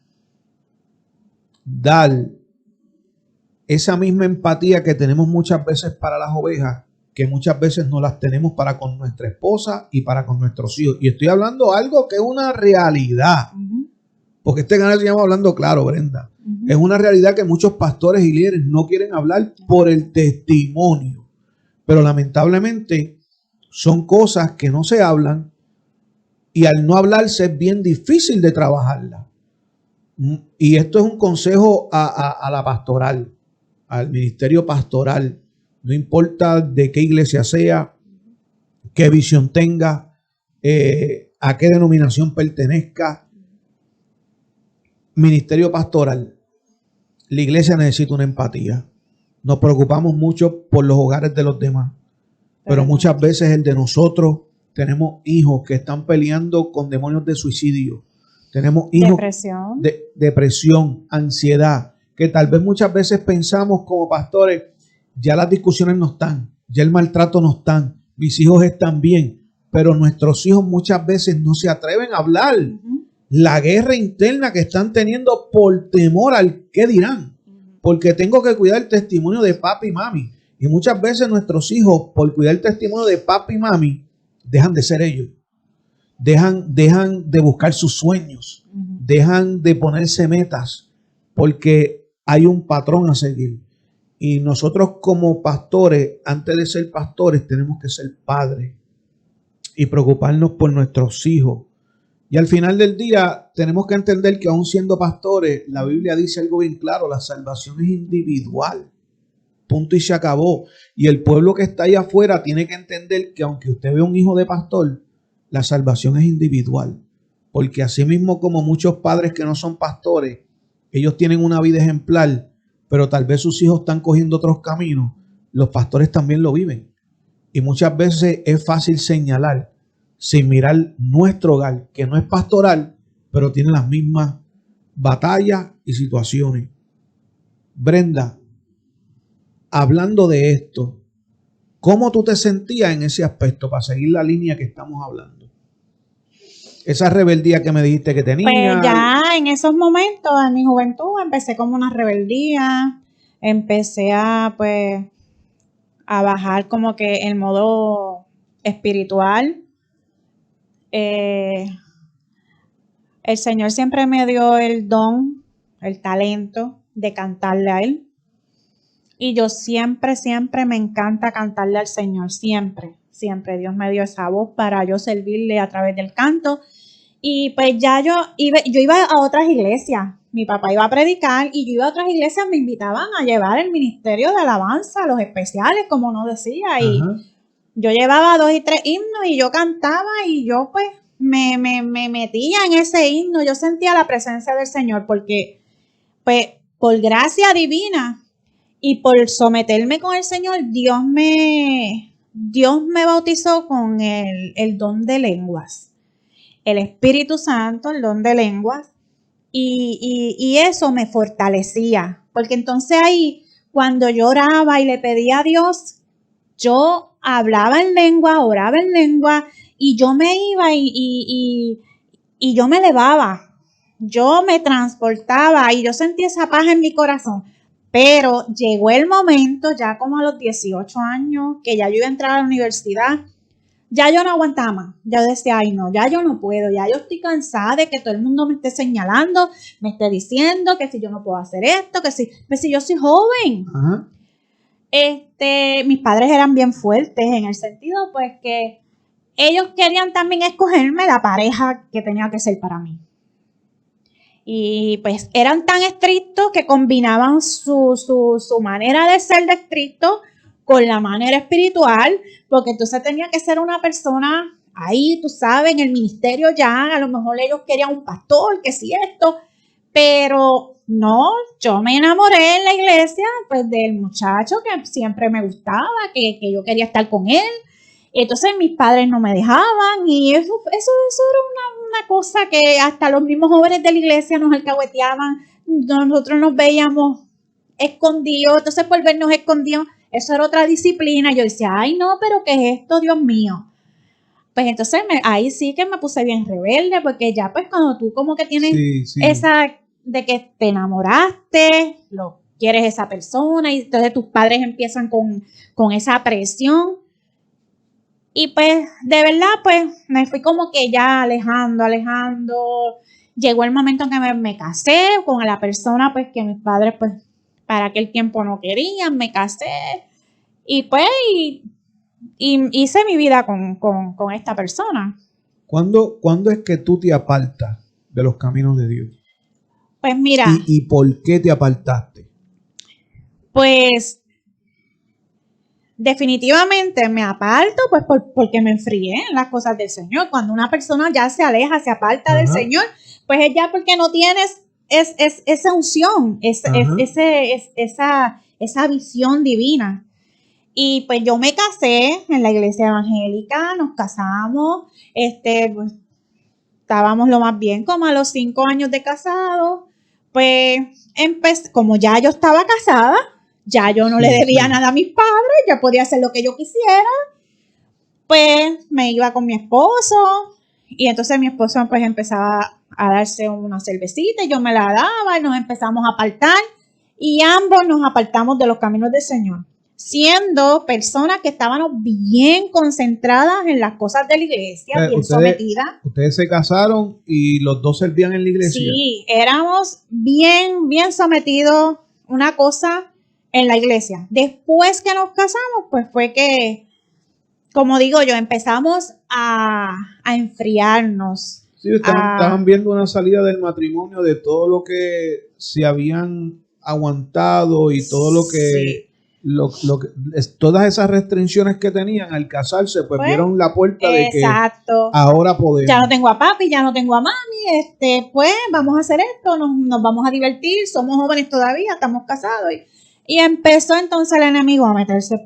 dar esa misma empatía que tenemos muchas veces para las ovejas, que muchas veces no las tenemos para con nuestra esposa y para con nuestros hijos. Y estoy hablando algo que es una realidad, uh-huh, porque este canal se llama Hablando Claro, Brenda. Uh-huh. Es una realidad que muchos pastores y líderes no quieren hablar por el testimonio, pero lamentablemente son cosas que no se hablan y al no hablarse es bien difícil de trabajarla. Y esto es un consejo a la pastoral, al ministerio pastoral, no importa de qué iglesia sea, qué visión tenga, a qué denominación pertenezca. Ministerio pastoral, la iglesia necesita una empatía. Nos preocupamos mucho por los hogares de los demás, pero muchas veces el de nosotros, tenemos hijos que están peleando con demonios de suicidio. Tenemos hijos de depresión, ansiedad, que tal vez muchas veces pensamos como pastores, ya las discusiones no están, ya el maltrato no están, mis hijos están bien, pero nuestros hijos muchas veces no se atreven a hablar. Uh-huh. La guerra interna que están teniendo por temor al qué dirán, porque tengo que cuidar el testimonio de papi y mami. Y muchas veces nuestros hijos, por cuidar el testimonio de papi y mami, dejan de ser ellos. Dejan de buscar sus sueños, uh-huh, dejan de ponerse metas, porque hay un patrón a seguir. Y nosotros como pastores, antes de ser pastores, tenemos que ser padres y preocuparnos por nuestros hijos. Y al final del día, tenemos que entender que aún siendo pastores, la Biblia dice algo bien claro, la salvación es individual. Punto y se acabó. Y el pueblo que está allá afuera tiene que entender que aunque usted ve un hijo de pastor, la salvación es individual, porque así mismo como muchos padres que no son pastores, ellos tienen una vida ejemplar, pero tal vez sus hijos están cogiendo otros caminos, los pastores también lo viven. Y muchas veces es fácil señalar, sin mirar nuestro hogar, que no es pastoral, pero tiene las mismas batallas y situaciones. Brenda, hablando de esto, ¿cómo tú te sentías en ese aspecto para seguir la línea que estamos hablando? Esa rebeldía que me dijiste que tenía. Pues ya en esos momentos, en mi juventud, empecé como una rebeldía. Empecé a bajar como que el modo espiritual. El Señor siempre me dio el don, el talento de cantarle a Él. Y yo siempre me encanta cantarle al Señor, siempre. Siempre Dios me dio esa voz para yo servirle a través del canto. Y pues ya yo iba a otras iglesias. Mi papá iba a predicar y yo iba a otras iglesias, me invitaban a llevar el ministerio de alabanza, los especiales, como nos decía. Y yo llevaba 2 y 3 himnos y yo cantaba y yo pues me metía en ese himno. Yo sentía la presencia del Señor porque pues por gracia divina y por someterme con el Señor, Dios me bautizó con el don de lenguas. El Espíritu Santo, el don de lenguas, y eso me fortalecía, porque entonces ahí, cuando yo oraba y le pedía a Dios, yo hablaba en lengua, oraba en lengua, y yo me iba y yo me elevaba, yo me transportaba, y yo sentía esa paz en mi corazón. Pero llegó el momento, ya como a los 18 años, que ya yo iba a entrar a la universidad, ya yo no aguantaba más. Ya decía, ay no, ya yo no puedo, ya yo estoy cansada de que todo el mundo me esté señalando, me esté diciendo que si yo no puedo hacer esto, que si yo soy joven. Ajá. Mis padres eran bien fuertes en el sentido, pues, que ellos querían también escogerme la pareja que tenía que ser para mí. Y pues eran tan estrictos que combinaban su manera de ser de estricto con la manera espiritual, porque entonces tenía que ser una persona ahí, tú sabes, en el ministerio ya, a lo mejor ellos querían un pastor, que sí esto, pero no, yo me enamoré en la iglesia, pues del muchacho que siempre me gustaba, que yo quería estar con él. Entonces mis padres no me dejaban y eso era una cosa que hasta los mismos jóvenes de la iglesia nos alcahueteaban. Nosotros nos veíamos escondidos, entonces por vernos escondidos, eso era otra disciplina. Yo decía, ay no, pero ¿qué es esto, Dios mío? Pues entonces ahí sí que me puse bien rebelde, porque ya pues cuando tú como que tienes esa de que te enamoraste, lo quieres esa persona, y entonces tus padres empiezan con esa presión. Y pues, de verdad, pues, me fui como que ya alejando. Llegó el momento en que me casé con la persona, pues, que mis padres, pues, para aquel tiempo no querían. Me casé y, pues, y hice mi vida con esta persona. ¿Cuándo es que tú te apartas de los caminos de Dios? Pues mira. ¿Y por qué te apartaste? Pues definitivamente me aparto pues porque me enfrié en las cosas del Señor. Cuando una persona ya se aleja, se aparta del Señor, pues es ya porque no tienes esa unción, esa visión divina. Y pues yo me casé en la iglesia evangélica, nos casamos, pues estábamos lo más bien, como a los 5 años de casado, pues como ya yo estaba casada, ya yo no le debía nada a mis padres, ya podía hacer lo que yo quisiera, pues me iba con mi esposo y entonces mi esposo pues empezaba a darse una cervecita y yo me la daba y nos empezamos a apartar y ambos nos apartamos de los caminos del Señor, siendo personas que estábamos bien concentradas en las cosas de la iglesia, bien sometidas. Ustedes se casaron y los dos servían en la iglesia. Sí, éramos bien sometidos, una cosa en la iglesia. Después que nos casamos, pues fue que, como digo yo, empezamos a enfriarnos. Sí, estaban viendo una salida del matrimonio de todo lo que se habían aguantado y todo lo que, todas esas restricciones que tenían al casarse, pues vieron la puerta de que ahora podemos. Ya no tengo a papi, ya no tengo a mami, pues vamos a hacer esto, nos vamos a divertir, somos jóvenes todavía, estamos casados. Y empezó entonces el enemigo a meterse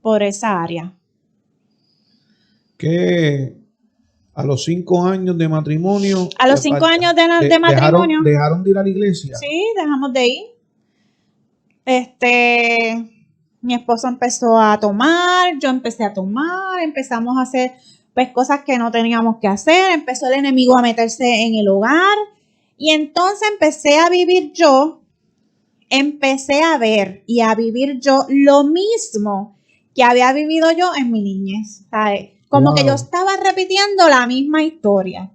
por esa área. Que a los 5 años de matrimonio. A los 5 años de matrimonio. ¿Dejaron de ir a la iglesia? Sí, dejamos de ir. Mi esposo empezó a tomar, yo empecé a tomar, empezamos a hacer pues cosas que no teníamos que hacer, empezó el enemigo a meterse en el hogar y entonces empecé a ver y a vivir yo lo mismo que había vivido yo en mi niñez, ¿sabes? Como que yo estaba repitiendo la misma historia,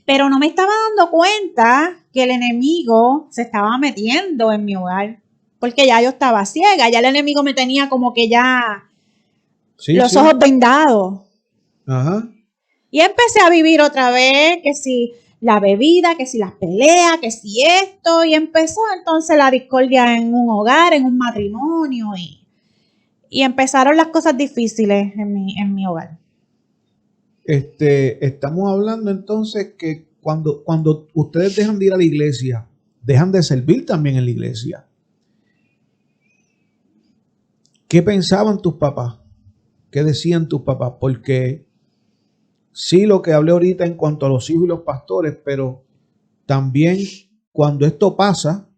pero no me estaba dando cuenta que el enemigo se estaba metiendo en mi hogar. Porque ya yo estaba ciega, ya el enemigo me tenía como que ya Sí, los sí. ojos vendados. Ajá. Y empecé a vivir otra vez, que si la bebida, que si las peleas, que si esto, y empezó entonces la discordia en un hogar, en un matrimonio, y empezaron las cosas difíciles en mi hogar. Estamos hablando entonces que cuando ustedes dejan de ir a la iglesia, dejan de servir también en la iglesia. ¿Qué pensaban tus papás? ¿Qué decían tus papás? Porque sí, lo que hablé ahorita en cuanto a los hijos y los pastores, pero también cuando esto pasa,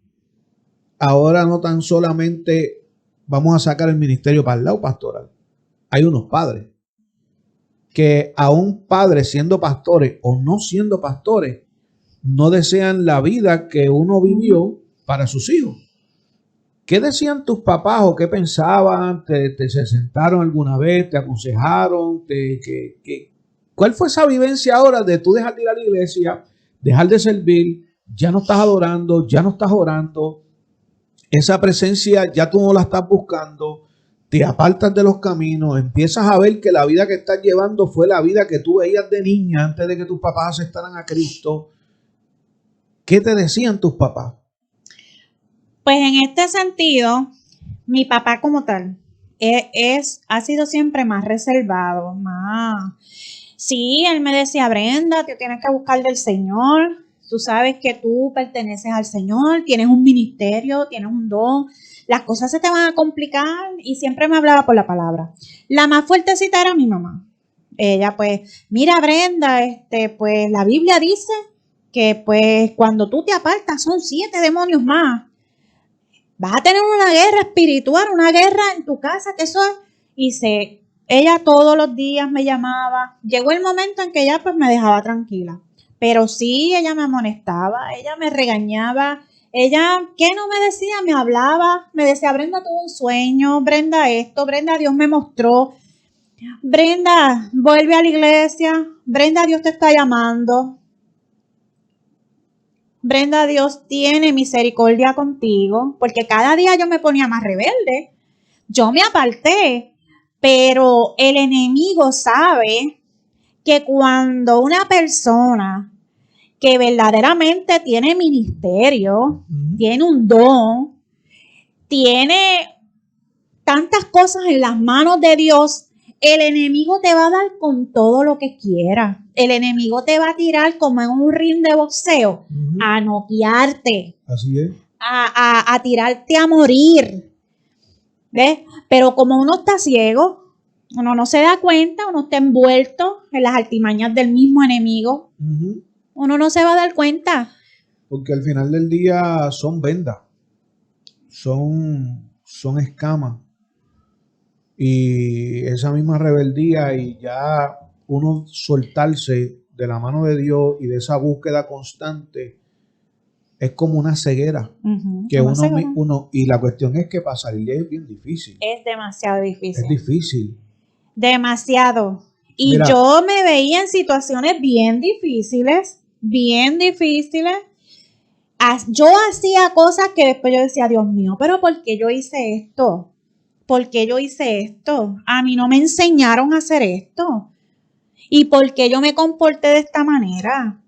ahora no tan solamente vamos a sacar el ministerio para el lado pastoral. Hay unos padres que aún padres siendo pastores o no siendo pastores, no desean la vida que uno vivió para sus hijos. ¿Qué decían tus papás o qué pensaban? ¿Te se sentaron alguna vez? ¿Te aconsejaron? ¿Cuál fue esa vivencia ahora de tú dejar de ir a la iglesia, dejar de servir, ya no estás adorando, ya no estás orando? Esa presencia ya tú no la estás buscando, te apartas de los caminos, empiezas a ver que la vida que estás llevando fue la vida que tú veías de niña antes de que tus papás aceptaran a Cristo. ¿Qué te decían tus papás? Pues en este sentido, mi papá como tal ha sido siempre más reservado, más. Sí, él me decía, Brenda, te tienes que buscar del Señor. Tú sabes que tú perteneces al Señor, tienes un ministerio, tienes un don. Las cosas se te van a complicar y siempre me hablaba por la palabra. La más fuertecita era mi mamá. Ella pues, mira Brenda, pues la Biblia dice que pues cuando tú te apartas son 7 demonios más. Vas a tener una guerra espiritual, una guerra en tu casa, que eso es. Ella todos los días me llamaba. Llegó el momento en que ella pues me dejaba tranquila. Pero sí, ella me amonestaba, ella me regañaba. Ella, ¿qué no me decía? Me hablaba, me decía, Brenda, tuve un sueño, Brenda esto, Brenda, Dios me mostró. Brenda, vuelve a la iglesia, Brenda, Dios te está llamando. Brenda, Dios tiene misericordia contigo, porque cada día yo me ponía más rebelde. Yo me aparté, pero el enemigo sabe que cuando una persona que verdaderamente tiene ministerio, tiene un don, tiene tantas cosas en las manos de Dios, el enemigo te va a dar con todo lo que quiera. El enemigo te va a tirar como en un ring de boxeo, a noquearte. Así es. A tirarte a morir. ¿Ves? Pero como uno está ciego, uno no se da cuenta, uno está envuelto en las artimañas del mismo enemigo. Uno no se va a dar cuenta. Porque al final del día son vendas, son escamas. Y esa misma rebeldía y ya uno soltarse de la mano de Dios y de esa búsqueda constante es como una ceguera. Que uno, y la cuestión es que para salir es bien difícil. Es demasiado difícil. Es difícil. Demasiado. Y Mira, yo me veía en situaciones bien difíciles. Yo hacía cosas que después yo decía, Dios mío, pero ¿por qué yo hice esto? ¿Por qué yo hice esto? A mí no me enseñaron a hacer esto. ¿Y por qué yo me comporté de esta manera?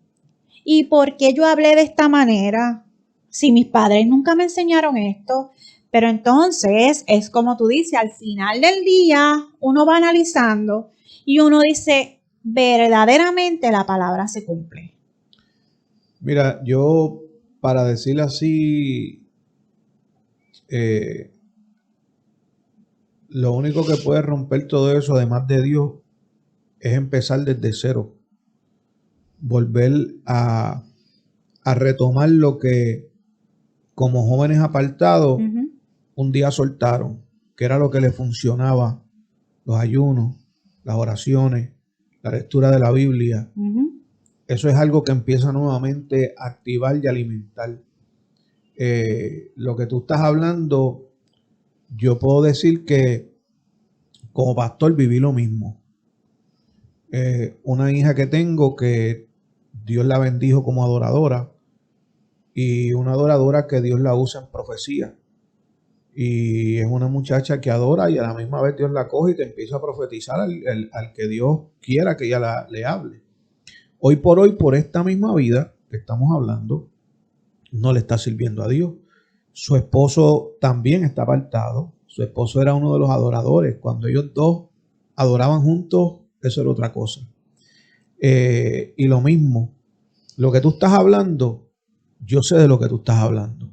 ¿Y por qué yo hablé de esta manera? Si mis padres nunca me enseñaron esto. Pero entonces es como tú dices, al final del día uno va analizando y uno dice, verdaderamente la palabra se cumple. Mira, yo para decirlo así, lo único que puede romper todo eso, además de Dios, es empezar desde cero. Volver a retomar lo que como jóvenes apartados un día soltaron, que era lo que les funcionaba: los ayunos, las oraciones, la lectura de la Biblia. Eso es algo que empieza nuevamente a activar y alimentar. Lo que tú estás hablando, yo puedo decir que como pastor viví lo mismo. Una hija que tengo que Dios la bendijo como adoradora, y una adoradora que Dios la usa en profecía. Y es una muchacha que adora y a la misma vez Dios la coge y te empieza a profetizar al que Dios quiera que ella le hable. Hoy, por esta misma vida que estamos hablando, no le está sirviendo a Dios. Su esposo también está apartado. Su esposo era uno de los adoradores. Cuando ellos dos adoraban juntos, eso era otra cosa. Y lo mismo, lo que tú estás hablando, yo sé de lo que tú estás hablando.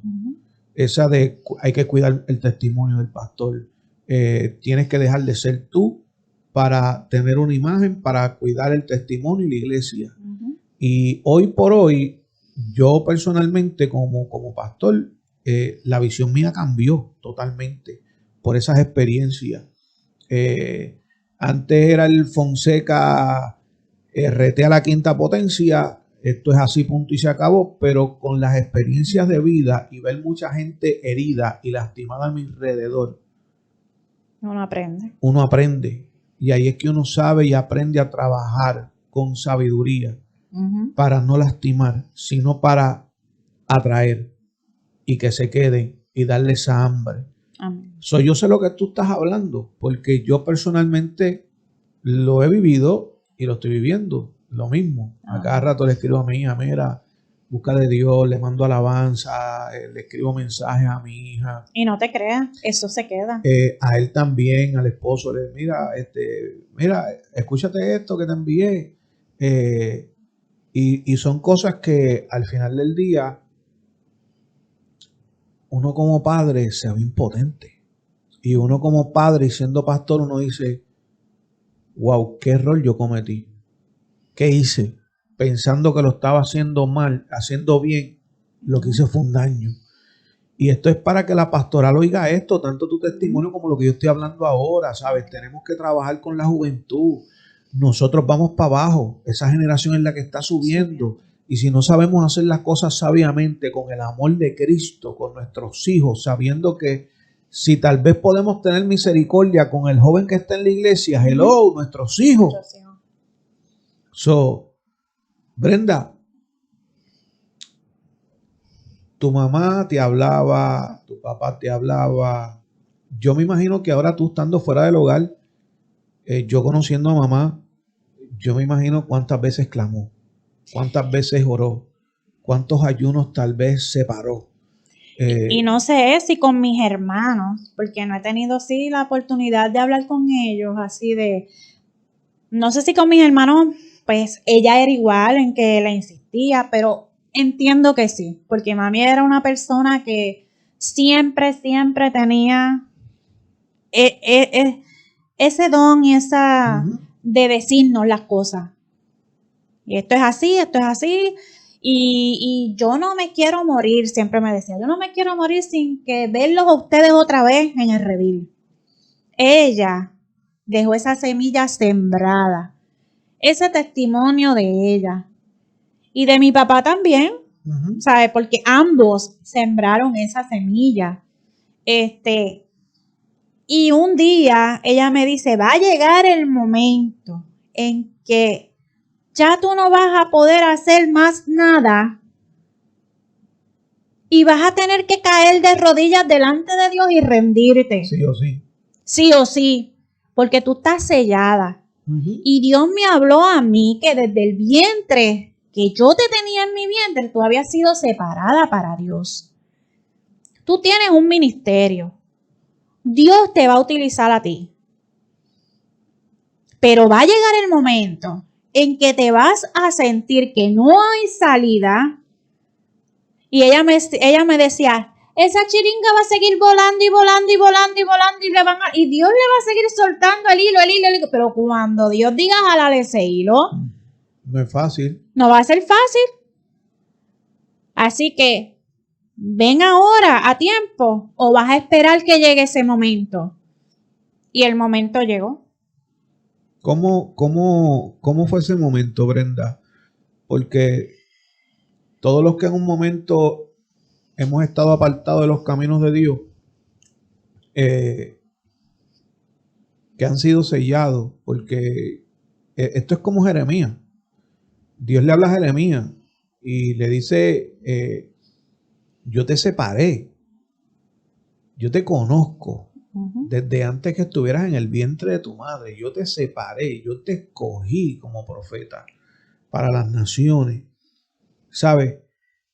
Esa de hay que cuidar el testimonio del pastor. Tienes que dejar de ser tú para tener una imagen, para cuidar el testimonio y la iglesia. Y hoy por hoy, yo personalmente como pastor, la visión mía cambió totalmente por esas experiencias. Antes era el Fonseca RT a la quinta potencia, esto es así, punto y se acabó, pero con las experiencias de vida y ver mucha gente herida y lastimada a mi alrededor, uno aprende. Y ahí es que uno sabe y aprende a trabajar con sabiduría para no lastimar, sino para atraer y que se queden y darle esa hambre. Yo sé lo que tú estás hablando, porque yo personalmente lo he vivido y lo estoy viviendo. Lo mismo. A cada rato le escribo a mi hija, mira, busca de Dios, le mando alabanza, le escribo mensajes a mi hija. Y no te creas, eso se queda. A él también, al esposo, mira, escúchate esto que te envié. Y son cosas que al final del día uno como padre se ve impotente. Y uno como padre y siendo pastor, uno dice, wow, qué error yo cometí. ¿Qué hice? Pensando que lo estaba haciendo mal, haciendo bien, lo que hice fue un daño. Y esto es para que la pastoral oiga esto, tanto tu testimonio como lo que yo estoy hablando ahora, ¿sabes? Tenemos que trabajar con la juventud. Nosotros vamos para abajo. Esa generación es la que está subiendo. Y si no sabemos hacer las cosas sabiamente, con el amor de Cristo, con nuestros hijos, sabiendo que si tal vez podemos tener misericordia con el joven que está en la iglesia, hello, nuestros hijos. Brenda, tu mamá te hablaba, tu papá te hablaba. Yo me imagino que ahora tú estando fuera del hogar, yo conociendo a mamá, yo me imagino cuántas veces clamó, cuántas veces oró, cuántos ayunos tal vez se paró. Y no sé si con mis hermanos, porque no he tenido así la oportunidad de hablar con ellos, así de, no sé si con mis hermanos, pues ella era igual en que la insistía, pero entiendo que sí, porque mami era una persona que siempre tenía ese don y esa de decirnos las cosas. Y esto es así, y yo no me quiero morir, siempre me decía, yo no me quiero morir sin que verlos a ustedes otra vez en el redil. Ella dejó esa semilla sembrada, ese testimonio de ella y de mi papá también, ¿sabes? Porque ambos sembraron esa semilla. Y un día ella me dice, va a llegar el momento en que ya tú no vas a poder hacer más nada y vas a tener que caer de rodillas delante de Dios y rendirte. Sí o sí. Sí o sí, porque tú estás sellada. Y Dios me habló a mí que desde el vientre que yo te tenía en mi vientre, tú habías sido separada para Dios. Tú tienes un ministerio. Dios te va a utilizar a ti. Pero va a llegar el momento en que te vas a sentir que no hay salida. Y ella me decía, esa chiringa va a seguir volando y volando y volando y volando y Dios le va a seguir soltando el hilo. Pero cuando Dios diga jalar ese hilo, no es fácil. No va a ser fácil. Así que ven ahora a tiempo o vas a esperar que llegue ese momento. Y el momento llegó. ¿Cómo fue ese momento, Brenda? Porque todos los que en un momento hemos estado apartados de los caminos de Dios, que han sido sellados, porque esto es como Jeremías. Dios le habla a Jeremías y le dice, yo te separé. yo te conozco Ujú. desde antes que estuvieras en el vientre de tu madre. Yo te separé, yo te escogí como profeta para las naciones. ¿Sabes?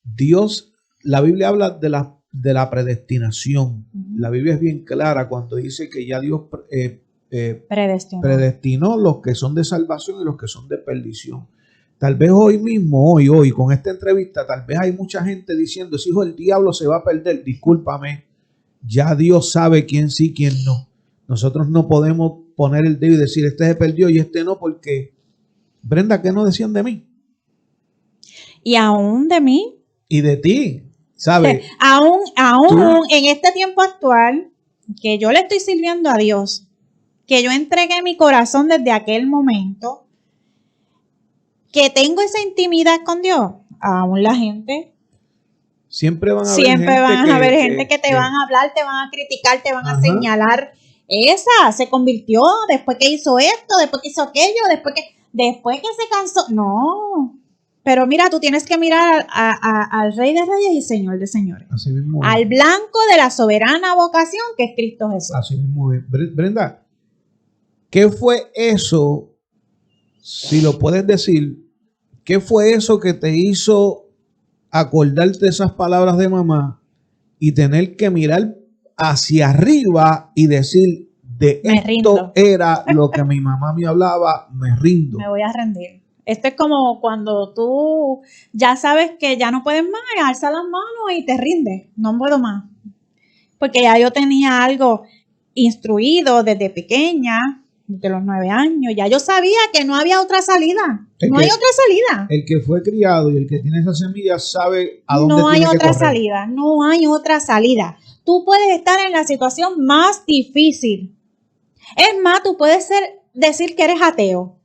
Dios, la Biblia habla de la predestinación. Ujú. La Biblia es bien clara cuando dice que ya Dios Predestinado. predestinó los que son de salvación y los que son de perdición. Tal vez hoy mismo, hoy, con esta entrevista, tal vez hay mucha gente diciendo, ese hijo del diablo se va a perder. Discúlpame, ya Dios sabe quién sí, quién no. Nosotros no podemos poner el dedo y decir, este se perdió y este no, porque, Brenda, ¿qué no decían de mí? Y aún de mí, Y de ti, ¿sabes? aún Tú- en este tiempo actual, que yo le estoy sirviendo a Dios, que yo entregué mi corazón desde aquel momento, que tengo esa intimidad con Dios, aún la gente, Siempre van a haber siempre gente van a haber gente que te van a hablar, te van a criticar, te van a Ajá. señalar. Esa se convirtió después que hizo esto, después que hizo aquello, después que se cansó. No. Pero mira, tú tienes que mirar al Rey de Reyes y Señor de Señores. Así mismo Al es. blanco de la soberana vocación que es Cristo Jesús. Así mismo es. Brenda, ¿qué fue eso? Si lo puedes decir, ¿qué fue eso que te hizo acordarte de esas palabras de mamá y tener que mirar hacia arriba y decir, de Me esto rindo. era lo que mi mamá me hablaba, me rindo? Me voy a rendir. Esto es como cuando tú ya sabes que ya no puedes más, alza las manos y te rindes. No puedo más. Porque ya yo tenía algo instruido desde pequeña, desde los 9 años. Ya yo sabía que no había otra salida. No hay otra salida. El que fue criado y el que tiene esa semilla sabe a dónde No hay tiene que otra correr. salida. No hay otra salida. Tú puedes estar en la situación más difícil. Es más, tú puedes decir que eres ateo.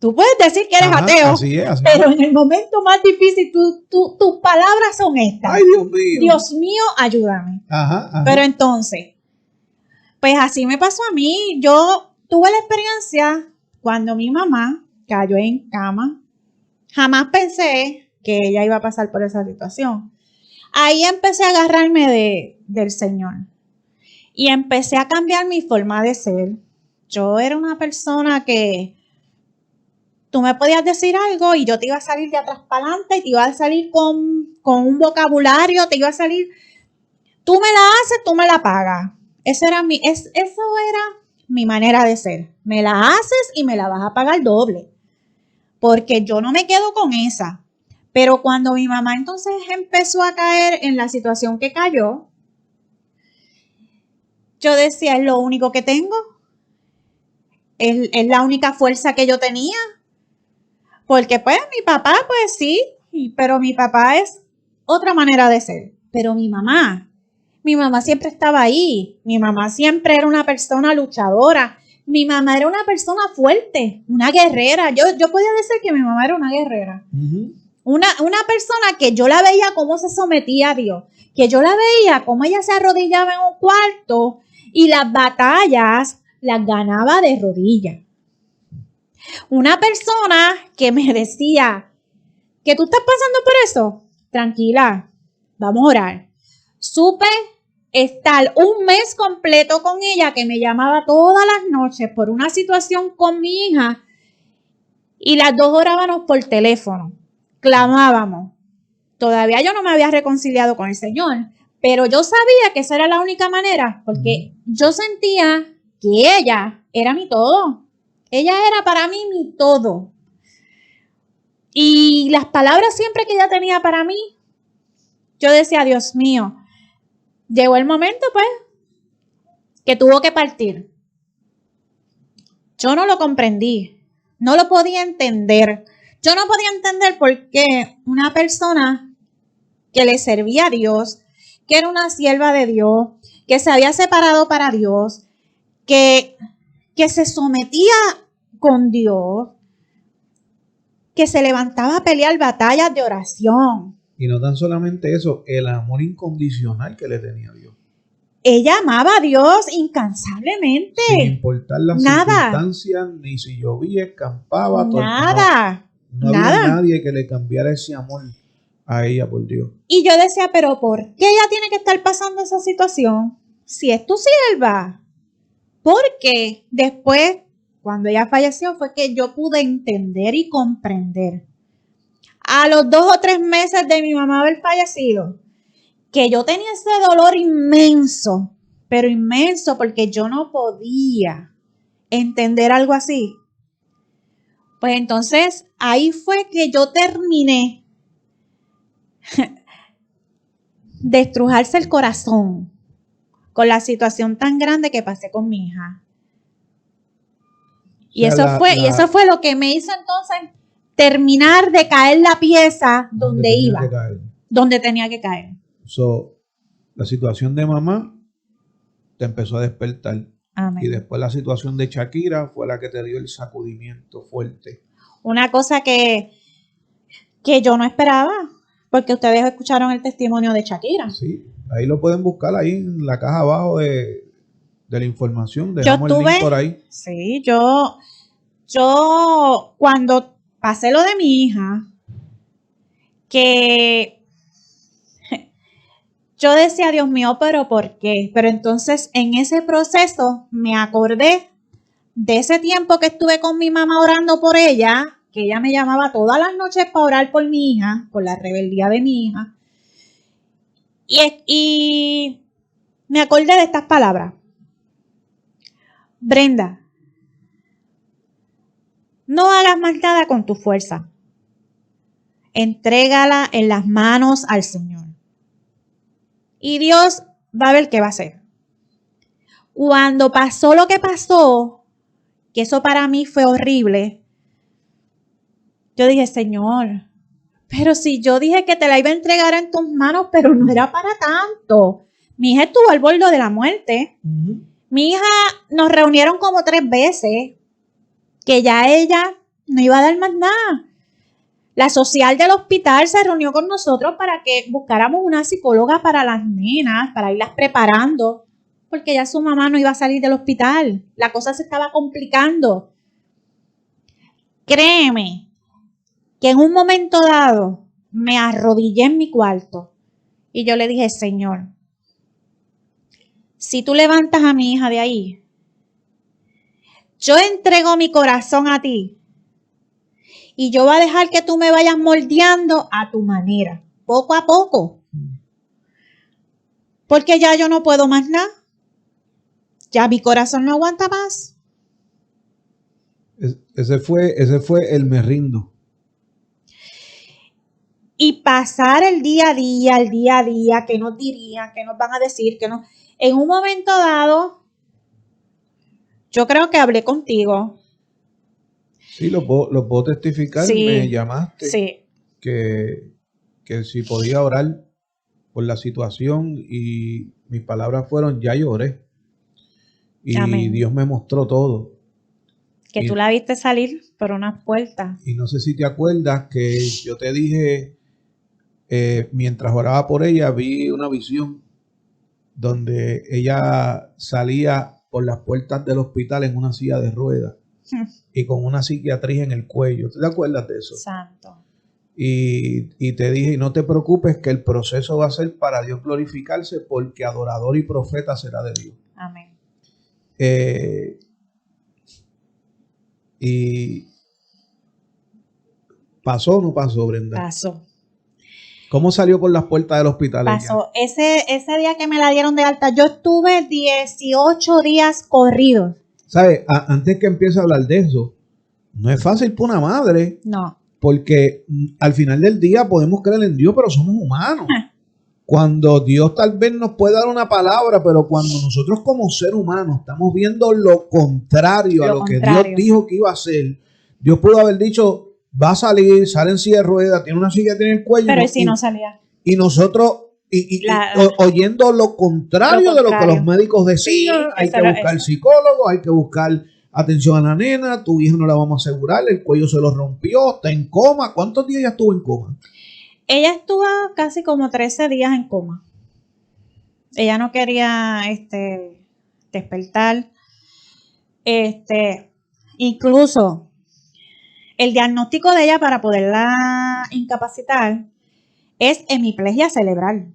Tú puedes decir que eres Ajá, ateo, así es, así pero es. en el momento más difícil tus palabras son estas. Ay, Dios mío. Dios mío, ayúdame. Ajá, ajá. Pero entonces, pues así me pasó a mí. Yo tuve la experiencia cuando mi mamá cayó en cama. Jamás pensé que ella iba a pasar por esa situación. Ahí empecé a agarrarme del Señor y empecé a cambiar mi forma de ser. Yo era una persona que tú me podías decir algo y yo te iba a salir de atrás para adelante y te iba a salir con un vocabulario, te iba a salir, tú me la haces, tú me la pagas. Eso era mi manera de ser. Me la haces y me la vas a pagar doble. Porque yo no me quedo con esa. Pero cuando mi mamá entonces empezó a caer en la situación que cayó, yo decía, es lo único que tengo. Es la única fuerza que yo tenía. Porque pues mi papá, pues sí, pero mi papá es otra manera de ser. Pero mi mamá siempre estaba ahí. Mi mamá siempre era una persona luchadora. Mi mamá era una persona fuerte, una guerrera. Yo podía decir que mi mamá era una guerrera. Uh-huh. Una persona que yo la veía cómo se sometía a Dios. Que yo la veía cómo ella se arrodillaba en un cuarto y las batallas las ganaba de rodillas. Una persona que me decía que tú estás pasando por eso, tranquila, vamos a orar. Supe estar un mes completo con ella, que me llamaba todas las noches por una situación con mi hija y las dos orábamos por teléfono, clamábamos. Todavía yo no me había reconciliado con el Señor, pero yo sabía que esa era la única manera, porque yo sentía que ella era mi todo. Ella era para mí mi todo. Y las palabras siempre que ella tenía para mí, yo decía, Dios mío, llegó el momento pues que tuvo que partir. Yo no lo comprendí, no lo podía entender. Yo no podía entender por qué una persona que le servía a Dios, que era una sierva de Dios, que se había separado para Dios, que se sometía con Dios, que se levantaba a pelear batallas de oración. Y no tan solamente eso, el amor incondicional que le tenía a Dios. Ella amaba a Dios incansablemente. Sin importar las circunstancias, ni si llovía, escampaba. Nada. No había nadie que le cambiara ese amor a ella, por Dios. Y yo decía, pero ¿por qué ella tiene que estar pasando esa situación si es tu sierva? Porque después, cuando ella falleció, fue que yo pude entender y comprender. A los 2 o 3 meses de mi mamá haber fallecido, que yo tenía ese dolor inmenso, pero inmenso, porque yo no podía entender algo así. Pues entonces ahí fue que yo terminé de estrujarse el corazón con la situación tan grande que pasé con mi hija. Y O sea, eso fue lo que me hizo entonces terminar de caer la pieza donde iba, donde tenía que caer. So, la situación de mamá te empezó a despertar. Amén. Y después la situación de Shakira fue la que te dio el sacudimiento fuerte. Una cosa que yo no esperaba, porque ustedes escucharon el testimonio de Shakira. Sí, ahí lo pueden buscar ahí en la caja abajo de la información. Dejamos el link por ahí. Sí, yo cuando pasé lo de mi hija, que yo decía, Dios mío, pero ¿por qué? Pero entonces en ese proceso me acordé de ese tiempo que estuve con mi mamá orando por ella, que ella me llamaba todas las noches para orar por mi hija, por la rebeldía de mi hija. Y me acordé de estas palabras. Brenda, no hagas más nada con tu fuerza. Entrégala en las manos al Señor. Y Dios va a ver qué va a hacer. Cuando pasó lo que pasó, que eso para mí fue horrible, yo dije, Señor, pero si yo dije que te la iba a entregar en tus manos, pero no era para tanto. Mi hija estuvo al borde de la muerte. Mi hija nos reunieron como 3 veces, que ya ella no iba a dar más nada. La social del hospital se reunió con nosotros para que buscáramos una psicóloga para las nenas, para irlas preparando, porque ya su mamá no iba a salir del hospital. La cosa se estaba complicando. Créeme que en un momento dado me arrodillé en mi cuarto y yo le dije, Señor, si tú levantas a mi hija de ahí, yo entrego mi corazón a ti y yo voy a dejar que tú me vayas moldeando a tu manera, poco a poco. Porque ya yo no puedo más nada. Ya mi corazón no aguanta más. Ese fue el me rindo. Y pasar el día a día, que nos dirían, que nos van a decir, que no. En un momento dado, yo creo que hablé contigo. Sí, lo puedo testificar. Sí, me llamaste. Sí. Que si podía orar por la situación y mis palabras fueron, ya lloré. Y Amén. Dios me mostró todo. Que tú la viste salir por unas puertas. Y no sé si te acuerdas que yo te dije, mientras oraba por ella, vi una visión donde ella salía por las puertas del hospital en una silla de ruedas y con una cicatriz en el cuello. ¿Te acuerdas de eso? Santo. Y te dije, no te preocupes, que el proceso va a ser para Dios glorificarse, porque adorador y profeta será de Dios. Amén. Y ¿pasó o no pasó, Brenda? Pasó. ¿Cómo salió por las puertas del hospital? Pasó. Ese día que me la dieron de alta, yo estuve 18 días corridos. ¿Sabes? Antes que empiece a hablar de eso, no es fácil para una madre. No. Porque al final del día podemos creer en Dios, pero somos humanos. Cuando Dios tal vez nos puede dar una palabra, pero cuando nosotros como ser humano estamos viendo lo contrario a lo que Dios dijo que iba a hacer, Dios pudo haber dicho, va a salir, sale en silla de ruedas, tiene una silla en el cuello. Pero si no salía. Y nosotros, oyendo lo contrario de lo que los médicos decían, hay que buscar psicólogos, hay que buscar atención a la nena, tu hija no la vamos a asegurar, el cuello se lo rompió, está en coma. ¿Cuántos días ella estuvo en coma? Ella estuvo casi como 13 días en coma. Ella no quería despertar. Incluso el diagnóstico de ella para poderla incapacitar es hemiplegia cerebral.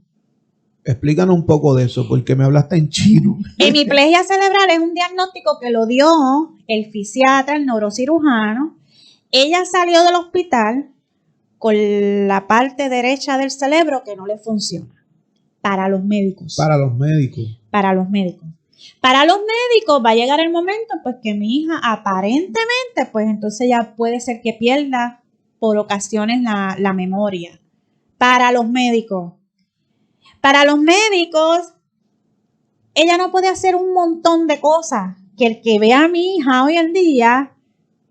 Explícanos un poco de eso, porque me hablaste en chino. Hemiplegia cerebral es un diagnóstico que lo dio el fisiatra, el neurocirujano. Ella salió del hospital con la parte derecha del cerebro que no le funciona. Para los médicos. Para los médicos. Para los médicos. Para los médicos va a llegar el momento pues que mi hija aparentemente pues entonces ya puede ser que pierda por ocasiones la memoria. Para los médicos. Para los médicos, ella no puede hacer un montón de cosas que el que vea a mi hija hoy en día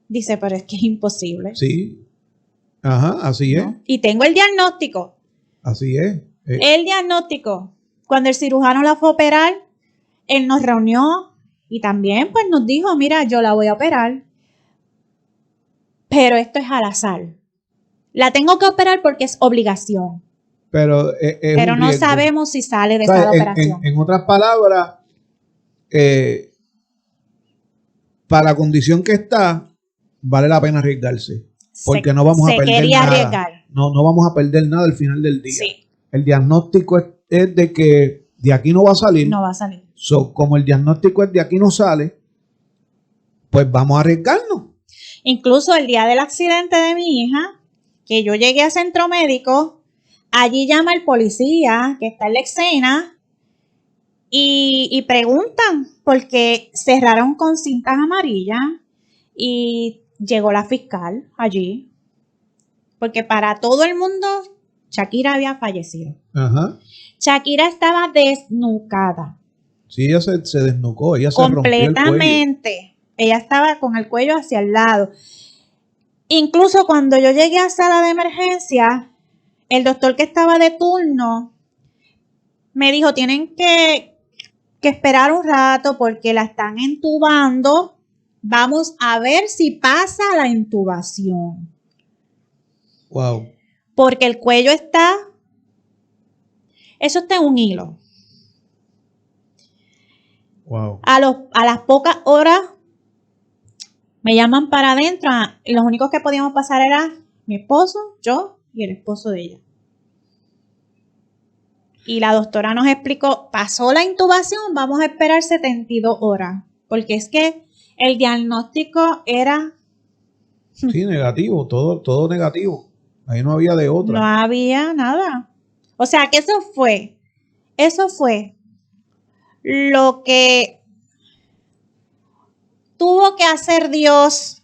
dice, pero es que es imposible. Sí. Ajá, así es. ¿No? Y tengo el diagnóstico. Así es. El diagnóstico. Cuando el cirujano la fue a operar, él nos reunió y también pues nos dijo, mira, yo la voy a operar, pero esto es al azar. La tengo que operar porque es obligación. Pero no sabemos si sale de esa operación. En otras palabras, para la condición que está, vale la pena arriesgarse. Porque no vamos a perder nada. Arriesgar. No vamos a perder nada al final del día. Sí. El diagnóstico es de que de aquí no va a salir. No va a salir. Como el diagnóstico es de aquí no sale, pues vamos a arriesgarnos. Incluso el día del accidente de mi hija, que yo llegué a centro médico, allí llama el policía que está en la escena y preguntan porque cerraron con cintas amarillas y llegó la fiscal allí. Porque para todo el mundo, Shakira había fallecido. Ajá. Shakira estaba desnucada. Sí, ella se desnucó, ella se rompió el cuello. Completamente. Ella estaba con el cuello hacia el lado. Incluso cuando yo llegué a sala de emergencia, el doctor que estaba de turno me dijo, tienen que esperar un rato porque la están intubando. Vamos a ver si pasa la intubación. Wow. Porque el cuello está... Eso está en un hilo. Wow. A las pocas horas me llaman para adentro y los únicos que podíamos pasar era mi esposo, yo y el esposo de ella. Y la doctora nos explicó, pasó la intubación, vamos a esperar 72 horas. Porque es que el diagnóstico era... Sí, negativo, todo negativo. Ahí no había de otra. No había nada. O sea, que eso fue lo que tuvo que hacer Dios,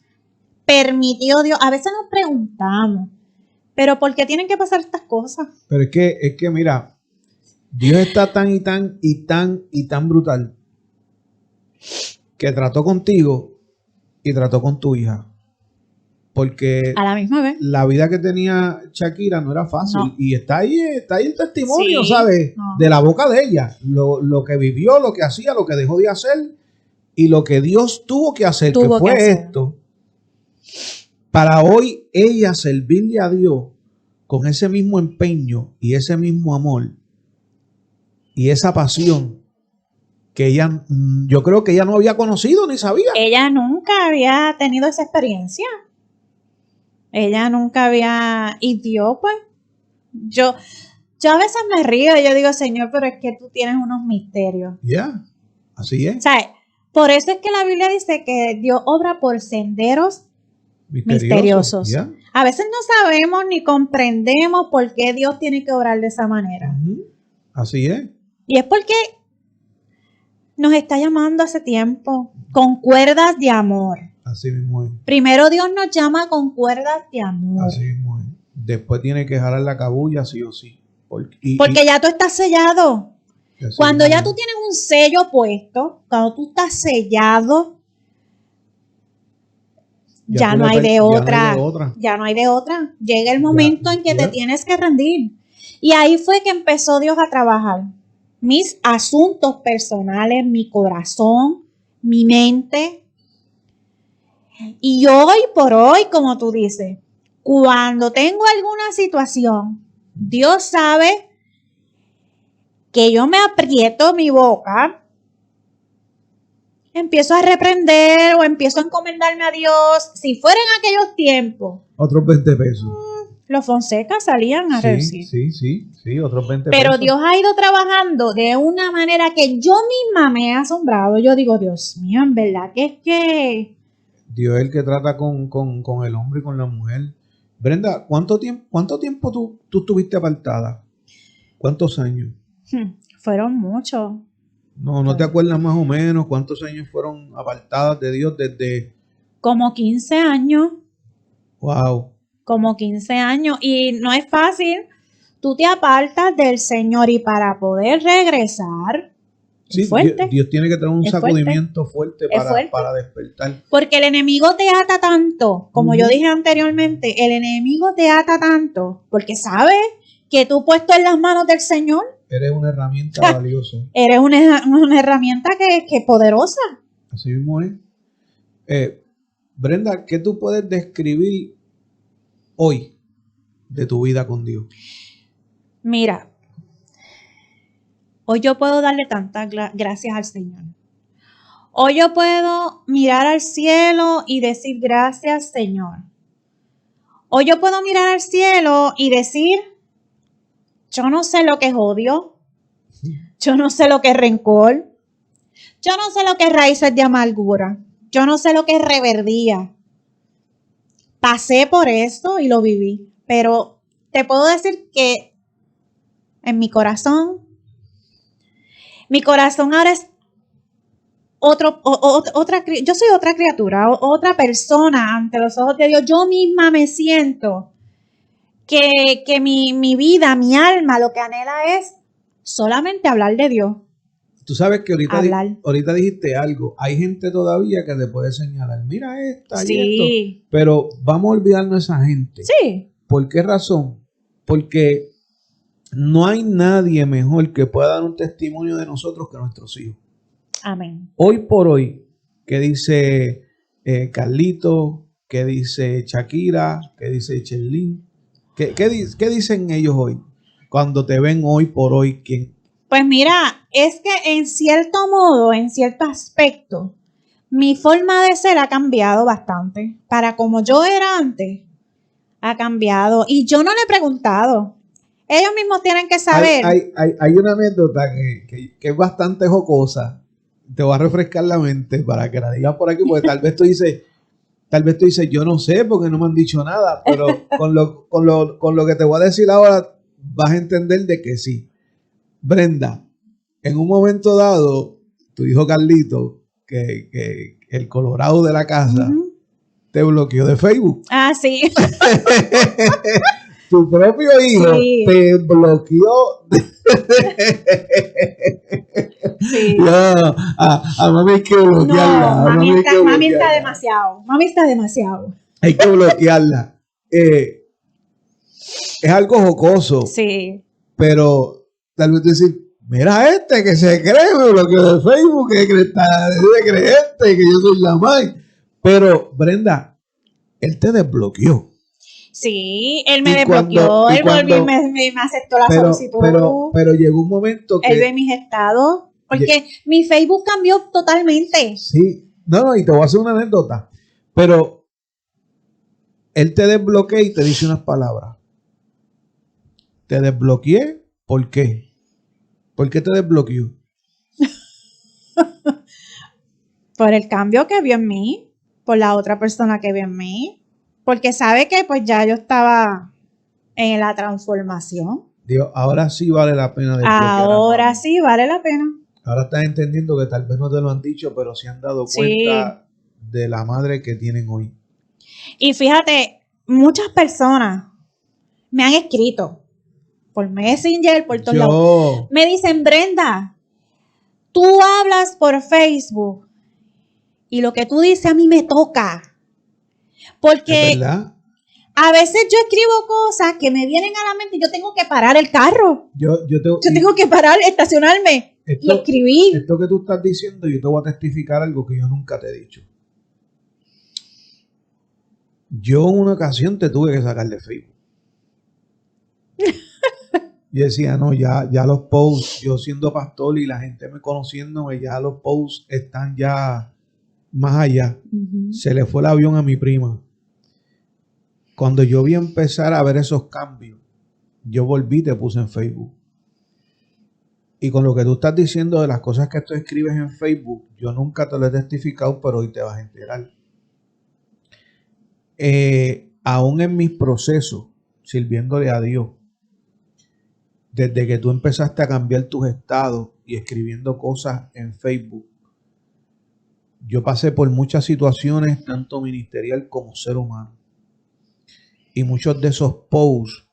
permitió Dios. A veces nos preguntamos, ¿pero por qué tienen que pasar estas cosas? Pero es que mira, Dios está tan brutal que trató contigo y trató con tu hija. Porque a la misma vez la vida que tenía Shakira no era fácil. No. Y está ahí el testimonio, Sí, ¿sabes? no. De la boca de ella. Lo que vivió, lo que hacía, lo que dejó de hacer y lo que Dios tuvo que hacer, que fue esto. Para hoy ella servirle a Dios con ese mismo empeño y ese mismo amor y esa pasión que ella, yo creo que ella no había conocido ni sabía. Ella nunca había tenido esa experiencia. Ella nunca había... Y Dios, pues, yo a veces me río y yo digo, Señor, pero es que tú tienes unos misterios. Ya, así es. O sea, por eso es que la Biblia dice que Dios obra por senderos misteriosos. Yeah. A veces no sabemos ni comprendemos por qué Dios tiene que obrar de esa manera. Así es. Y es porque nos está llamando hace tiempo con cuerdas de amor. Así mismo es. Primero Dios nos llama con cuerdas de amor. Así mismo es. Después tiene que jalar la cabulla sí o sí. Porque ya tú estás sellado. Cuando ya tú tienes un sello puesto, cuando tú estás sellado, ya no hay de otra. Ya no hay de otra. Llega el momento en que te tienes que rendir. Y ahí fue que empezó Dios a trabajar. Mis asuntos personales, mi corazón, mi mente. Y hoy por hoy, como tú dices, cuando tengo alguna situación, Dios sabe que yo me aprieto mi boca, empiezo a reprender o empiezo a encomendarme a Dios. Si fuera en aquellos tiempos, otros 20 pesos. Los Fonseca salían a reducir. Sí, otros 20 Pero pesos. Dios ha ido trabajando de una manera que yo misma me he asombrado. Yo digo, Dios mío, en verdad que es que... Dios es el que trata con el hombre y con la mujer. Brenda, ¿cuánto tiempo tú estuviste apartada? ¿Cuántos años? Fueron muchos. No te acuerdas más o menos cuántos años fueron apartadas de Dios desde... Como 15 años. Wow. Como 15 años. Y no es fácil. Tú te apartas del Señor y para poder regresar... Sí, es fuerte. Dios tiene que tener un Es sacudimiento fuerte fuerte. para despertar. Porque el enemigo te ata tanto, como yo dije anteriormente, el enemigo te ata tanto, porque sabe que tú puesto en las manos del Señor, Eres una herramienta valiosa. eres una herramienta que es poderosa. Así mismo es. Brenda, ¿qué tú puedes describir hoy de tu vida con Dios? Mira, hoy yo puedo darle tantas gracias al Señor. Hoy yo puedo mirar al cielo y decir gracias, Señor. Hoy yo puedo mirar al cielo y decir, yo no sé lo que es odio, yo no sé lo que es rencor, yo no sé lo que es raíces de amargura, yo no sé lo que es reverdía. Pasé por esto y lo viví, pero te puedo decir que en mi corazón ahora es yo soy otra criatura, otra persona ante los ojos de Dios. Yo misma me siento que mi vida, mi alma, lo que anhela es solamente hablar de Dios. Tú sabes que ahorita dijiste algo. Hay gente todavía que te puede señalar, mira esta y esto. Pero vamos a olvidarnos de esa gente. Sí. ¿Por qué razón? Porque no hay nadie mejor que pueda dar un testimonio de nosotros que nuestros hijos. Amén. Hoy por hoy, ¿qué dice Carlito? ¿Qué dice Shakira? ¿Qué dice Chelín? ¿Qué dicen ellos hoy? Cuando te ven hoy por hoy, ¿quién? Pues mira, es que en cierto modo, en cierto aspecto, mi forma de ser ha cambiado bastante. Para como yo era antes, ha cambiado. Y yo no le he preguntado. Ellos mismos tienen que saber. Hay una anécdota que es bastante jocosa. Te voy a refrescar la mente para que la digas por aquí, porque tal vez tú dices, yo no sé porque no me han dicho nada, pero con lo que te voy a decir ahora vas a entender de que sí. Brenda, en un momento dado, tu hijo Carlito, que el Colorado de la casa, te bloqueó de Facebook. Ah, sí. Tu propio hijo te bloqueó. Sí. No, a mami hay que bloquearla. No, mami está demasiado. Mami está demasiado. Hay que bloquearla. Es algo jocoso. Sí. Pero tal vez decir, mira este que se cree, me bloqueó de Facebook, que está de creyente, que yo soy la madre. Pero, Brenda, él te desbloqueó. Sí, él me desbloqueó, él volvió y me aceptó la solicitud. Pero llegó un momento que... Él ve mis estados, porque mi Facebook cambió totalmente. Sí, no, y te voy a hacer una anécdota. Pero él te desbloquea y te dice unas palabras. Te desbloqueé, ¿por qué? ¿Por qué te desbloqueó? Por el cambio que vio en mí, por la otra persona que vio en mí. Porque sabe que pues ya yo estaba en la transformación. Dios, ahora sí vale la pena desbloquear. Ahora sí vale la pena. Ahora estás entendiendo que tal vez no te lo han dicho, pero se han dado cuenta de la madre que tienen hoy. Y fíjate, muchas personas me han escrito por Messenger, por todos lados. Me dicen, Brenda, tú hablas por Facebook y lo que tú dices a mí me toca. Porque a veces yo escribo cosas que me vienen a la mente y yo tengo que parar el carro. Yo tengo que parar, estacionarme y escribir. Esto que tú estás diciendo, yo te voy a testificar algo que yo nunca te he dicho. Yo en una ocasión te tuve que sacar de Facebook. Yo decía, no, ya los posts, yo siendo pastor y la gente me conociéndome, ya los posts están ya más allá. Se le fue el avión a mi prima. Cuando yo vi empezar a ver esos cambios, yo volví y te puse en Facebook. Y con lo que tú estás diciendo de las cosas que tú escribes en Facebook, yo nunca te lo he testificado, pero hoy te vas a enterar. Aún en mis procesos, sirviéndole a Dios, desde que tú empezaste a cambiar tus estados y escribiendo cosas en Facebook, yo pasé por muchas situaciones, tanto ministerial como ser humano. Y muchos de esos posts,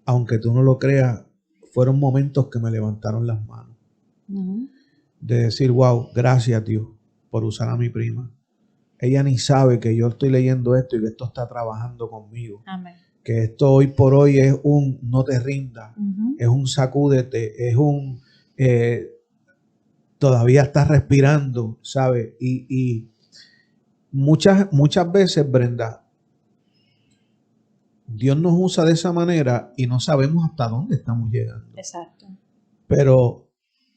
aunque tú no lo creas, fueron momentos que me levantaron las manos. De decir, wow, gracias Dios por usar a mi prima. Ella ni sabe que yo estoy leyendo esto y que esto está trabajando conmigo. Amén. Que esto hoy por hoy es un no te rindas, es un sacúdete, es un todavía estás respirando, ¿sabes? Y muchas veces, Brenda, Dios nos usa de esa manera y no sabemos hasta dónde estamos llegando. Exacto. Pero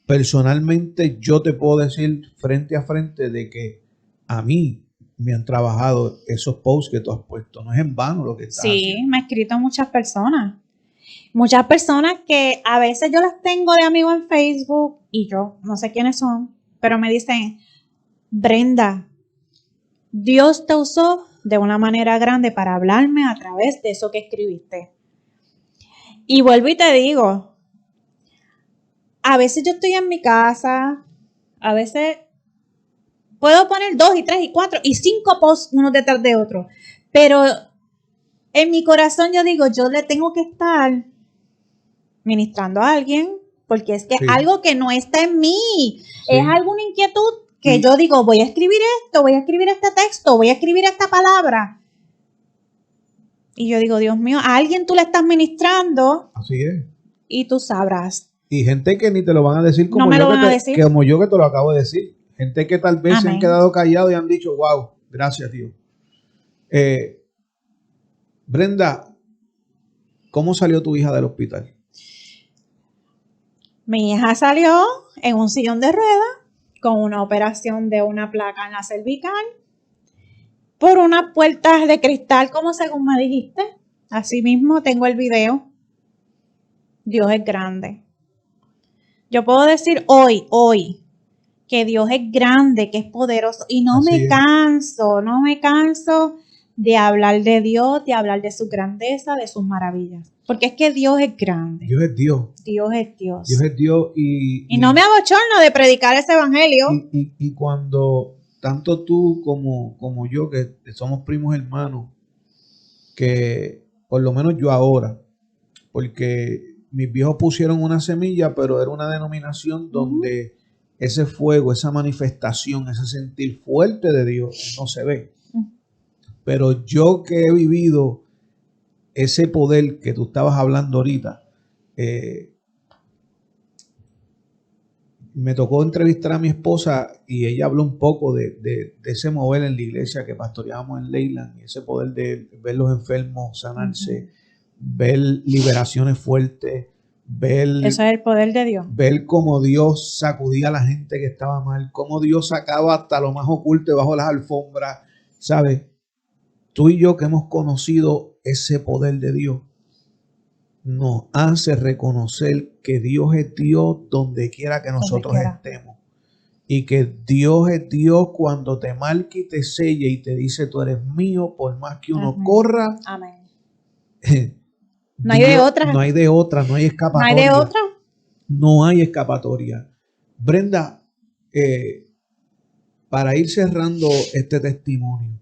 personalmente yo te puedo decir frente a frente de que a mí me han trabajado esos posts que tú has puesto. No es en vano lo que estás haciendo. Sí, me han escrito muchas personas. Muchas personas que a veces yo las tengo de amigo en Facebook y yo no sé quiénes son, pero me dicen, Brenda, Dios te usó de una manera grande para hablarme a través de eso que escribiste. Y vuelvo y te digo, a veces yo estoy en mi casa, a veces puedo poner 2 y 3 y 4 y 5 posts uno detrás de otro, pero en mi corazón yo digo, yo le tengo que estar ministrando a alguien, porque es que Sí. algo que no está en mí, Sí. es alguna inquietud que Sí. yo digo, voy a escribir esto, voy a escribir este texto, voy a escribir esta palabra. Y yo digo, Dios mío, a alguien tú le estás ministrando Así es. y tú sabrás. Y gente que ni te lo van a decir como, No me yo, lo van que a te, decir. como yo que te lo acabo de decir. Gente que tal vez se han Amén. quedado callados y han dicho, wow, gracias Dios. Brenda, ¿cómo salió tu hija del hospital? Mi hija salió en un sillón de ruedas con una operación de una placa en la cervical por unas puertas de cristal, como según me dijiste. Así mismo tengo el video. Dios es grande. Yo puedo decir hoy, que Dios es grande, que es poderoso. Y no Así me es. canso de hablar de Dios, de hablar de su grandeza, de sus maravillas. Porque es que Dios es grande. Dios es Dios. Dios es Dios. Dios es Dios y no me abochorno de predicar ese evangelio. Y cuando tanto tú como yo, que somos primos hermanos, que por lo menos yo ahora, porque mis viejos pusieron una semilla, pero era una denominación donde ese fuego, esa manifestación, ese sentir fuerte de Dios no se ve. Pero yo que he vivido ese poder que tú estabas hablando ahorita, me tocó entrevistar a mi esposa y ella habló un poco de ese mover en la iglesia que pastoreábamos en Leyland, y ese poder de ver los enfermos sanarse, ver liberaciones fuertes, ver, Eso es el poder de Dios. ver cómo Dios sacudía a la gente que estaba mal, cómo Dios sacaba hasta lo más oculto debajo de las alfombras, ¿sabes? Tú y yo que hemos conocido ese poder de Dios, nos hace reconocer que Dios es Dios donde quiera que nosotros estemos. Y que Dios es Dios cuando te marca y te sella y te dice tú eres mío, por más que uno corra. Amén. No hay de otra. No hay de otra, no hay escapatoria. No hay de otra. No hay escapatoria. Brenda, para ir cerrando este testimonio,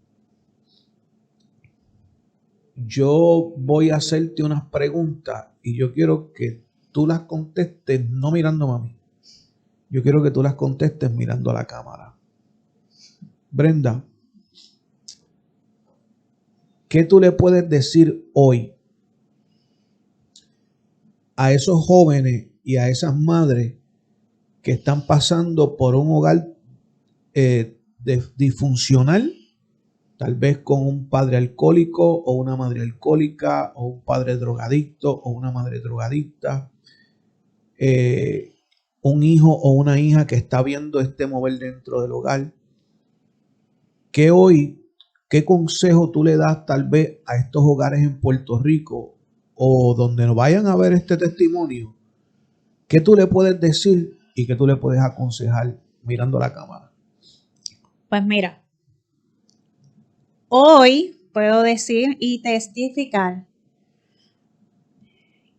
yo voy a hacerte unas preguntas y yo quiero que tú las contestes no mirándome a mí. Yo quiero que tú las contestes mirando a la cámara. Brenda, ¿qué tú le puedes decir hoy a esos jóvenes y a esas madres que están pasando por un hogar disfuncional? Tal vez con un padre alcohólico o una madre alcohólica o un padre drogadicto o una madre drogadicta. Un hijo o una hija que está viendo este mover dentro del hogar. ¿Qué ¿qué consejo tú le das tal vez a estos hogares en Puerto Rico o donde nos vayan a ver este testimonio? ¿Qué tú le puedes decir y qué tú le puedes aconsejar mirando a la cámara? Pues mira, hoy puedo decir y testificar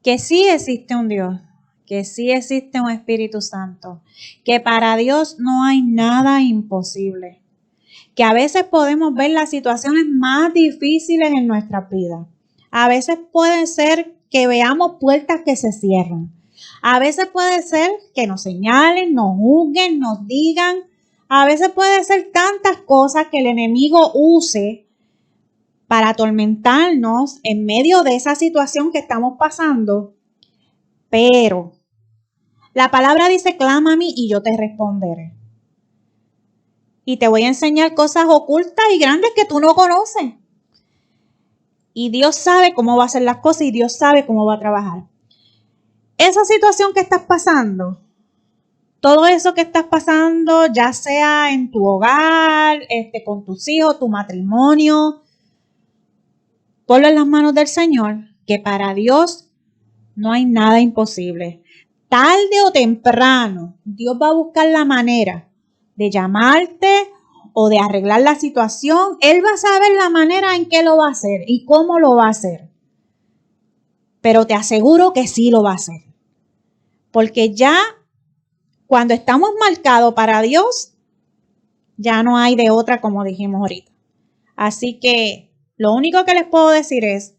que sí existe un Dios, que sí existe un Espíritu Santo, que para Dios no hay nada imposible, que a veces podemos ver las situaciones más difíciles en nuestra vida. A veces puede ser que veamos puertas que se cierran. A veces puede ser que nos señalen, nos juzguen, nos digan. A veces puede ser tantas cosas que el enemigo use para atormentarnos en medio de esa situación que estamos pasando. Pero la palabra dice, clama a mí y yo te responderé. Y te voy a enseñar cosas ocultas y grandes que tú no conoces. Y Dios sabe cómo va a hacer las cosas y Dios sabe cómo va a trabajar. Esa situación que estás pasando, todo eso que estás pasando, ya sea en tu hogar, con tus hijos, tu matrimonio, ponlo en las manos del Señor, que para Dios no hay nada imposible. Tarde o temprano, Dios va a buscar la manera de llamarte o de arreglar la situación. Él va a saber la manera en que lo va a hacer y cómo lo va a hacer. Pero te aseguro que sí lo va a hacer. Porque ya cuando estamos marcados para Dios, ya no hay de otra, como dijimos ahorita. Así que lo único que les puedo decir es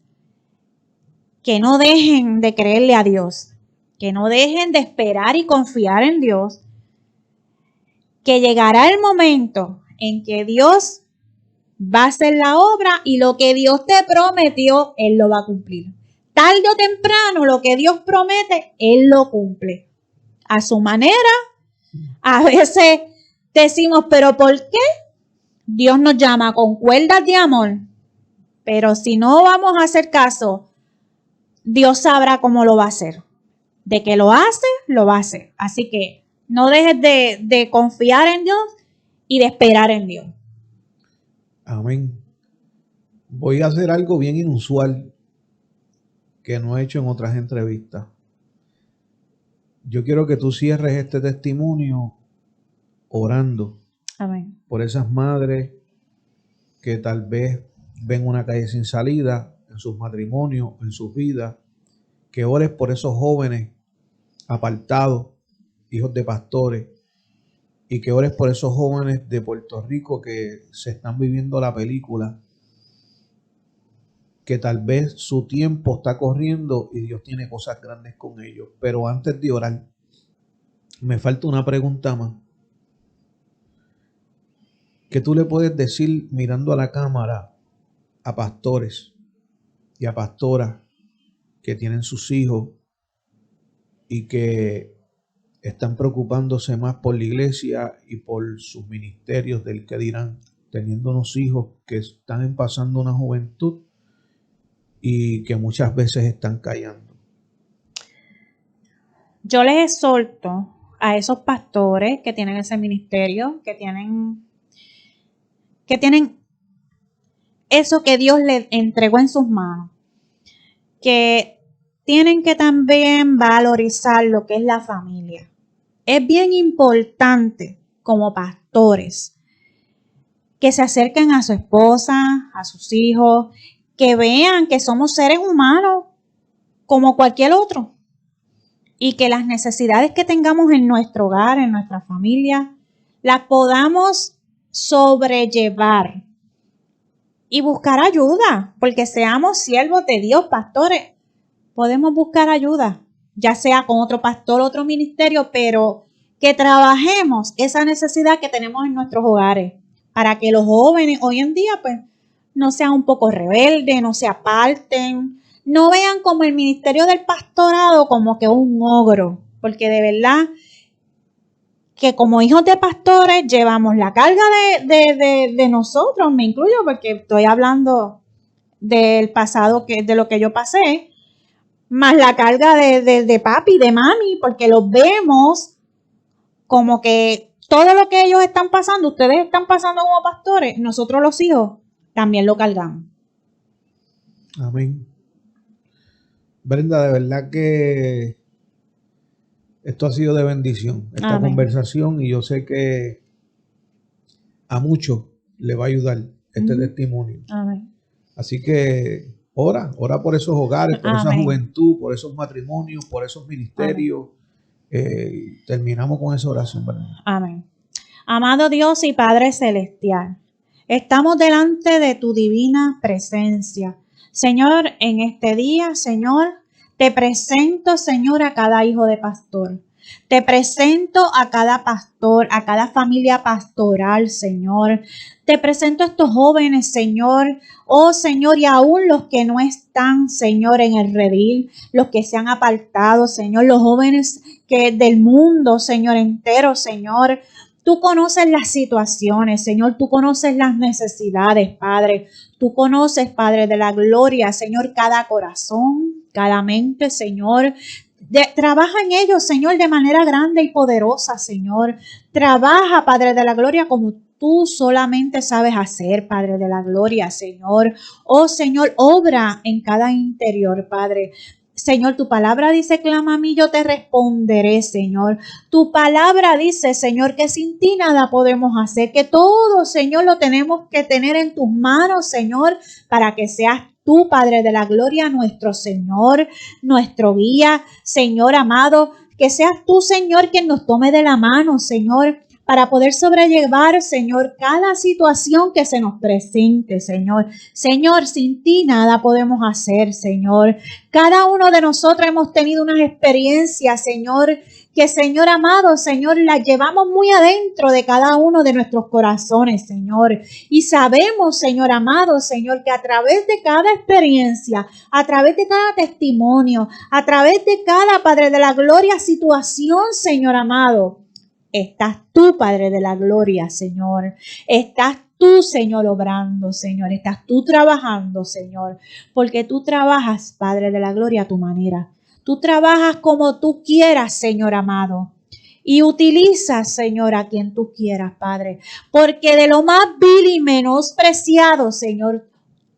que no dejen de creerle a Dios, que no dejen de esperar y confiar en Dios, que llegará el momento en que Dios va a hacer la obra y lo que Dios te prometió, Él lo va a cumplir. Tarde o temprano, lo que Dios promete, Él lo cumple. A su manera, a veces decimos, ¿pero por qué? Dios nos llama con cuerdas de amor, pero si no vamos a hacer caso, Dios sabrá cómo lo va a hacer. De que lo hace, lo va a hacer. Así que no dejes de confiar en Dios y de esperar en Dios. Amén. Voy a hacer algo bien inusual que no he hecho en otras entrevistas. Yo quiero que tú cierres este testimonio orando. Amén. Por esas madres que tal vez ven una calle sin salida en sus matrimonios, en sus vidas. Que ores por esos jóvenes apartados, hijos de pastores, y que ores por esos jóvenes de Puerto Rico que se están viviendo la película, que tal vez su tiempo está corriendo y Dios tiene cosas grandes con ellos. Pero antes de orar, me falta una pregunta más. ¿Qué tú le puedes decir mirando a la cámara a pastores y a pastoras que tienen sus hijos y que están preocupándose más por la iglesia y por sus ministerios del que dirán, teniendo unos hijos que están pasando una juventud y que muchas veces están callando? Yo les exhorto a esos pastores que tienen ese ministerio, que tienen eso que Dios les entregó en sus manos, que tienen que también valorizar lo que es la familia. Es bien importante como pastores que se acerquen a su esposa, a sus hijos, que vean que somos seres humanos como cualquier otro y que las necesidades que tengamos en nuestro hogar, en nuestra familia, las podamos sobrellevar y buscar ayuda, porque seamos siervos de Dios, pastores. Podemos buscar ayuda, ya sea con otro pastor, otro ministerio, pero que trabajemos esa necesidad que tenemos en nuestros hogares, para que los jóvenes hoy en día pues no sean un poco rebeldes, no se aparten, no vean como el ministerio del pastorado como que un ogro, porque de verdad que como hijos de pastores llevamos la carga de nosotros, me incluyo porque estoy hablando del pasado, de lo que yo pasé, más la carga de papi, de mami, porque los vemos como que todo lo que ellos están pasando, ustedes están pasando como pastores, nosotros los hijos también lo cargamos. Amén. Brenda, de verdad que esto ha sido de bendición, esta Amén. conversación, y yo sé que a muchos le va a ayudar este testimonio. Amén. Así que ora por esos hogares, por esa Amén. juventud, por esos matrimonios, por esos ministerios. Terminamos con esa oración, ¿verdad? Amén. Amado Dios y Padre Celestial, estamos delante de tu divina presencia. Señor, en este día, Señor, te presento, Señor, a cada hijo de pastor. Te presento a cada pastor, a cada familia pastoral, Señor. Te presento a estos jóvenes, Señor. Oh, Señor, y aún los que no están, Señor, en el redil, los que se han apartado, Señor, los jóvenes que del mundo, Señor, entero, Señor. Tú conoces las situaciones, Señor. Tú conoces las necesidades, Padre. Tú conoces, Padre de la gloria, Señor, cada corazón, cada mente, Señor. Trabaja en ellos, Señor, de manera grande y poderosa, Señor. Trabaja, Padre de la gloria, como tú solamente sabes hacer, Padre de la gloria, Señor. Oh, Señor, obra en cada interior, Padre. Señor, tu palabra dice, clama a mí, yo te responderé, Señor. Tu palabra dice, Señor, que sin ti nada podemos hacer, que todo, Señor, lo tenemos que tener en tus manos, Señor, para que seas tú, Padre de la gloria, nuestro Señor, nuestro guía, Señor amado, que seas tú, Señor, quien nos tome de la mano, Señor, para poder sobrellevar, Señor, cada situación que se nos presente, Señor. Señor, sin ti nada podemos hacer, Señor. Cada uno de nosotros hemos tenido unas experiencias, Señor, que, Señor amado, Señor, las llevamos muy adentro de cada uno de nuestros corazones, Señor. Y sabemos, Señor amado, Señor, que a través de cada experiencia, a través de cada testimonio, a través de cada, Padre de la gloria, situación, Señor amado, estás tú, Padre de la gloria, Señor. Estás tú, Señor, obrando, Señor. Estás tú trabajando, Señor. Porque tú trabajas, Padre de la gloria, a tu manera. Tú trabajas como tú quieras, Señor amado. Y utilizas, Señor, a quien tú quieras, Padre. Porque de lo más vil y menospreciado, Señor,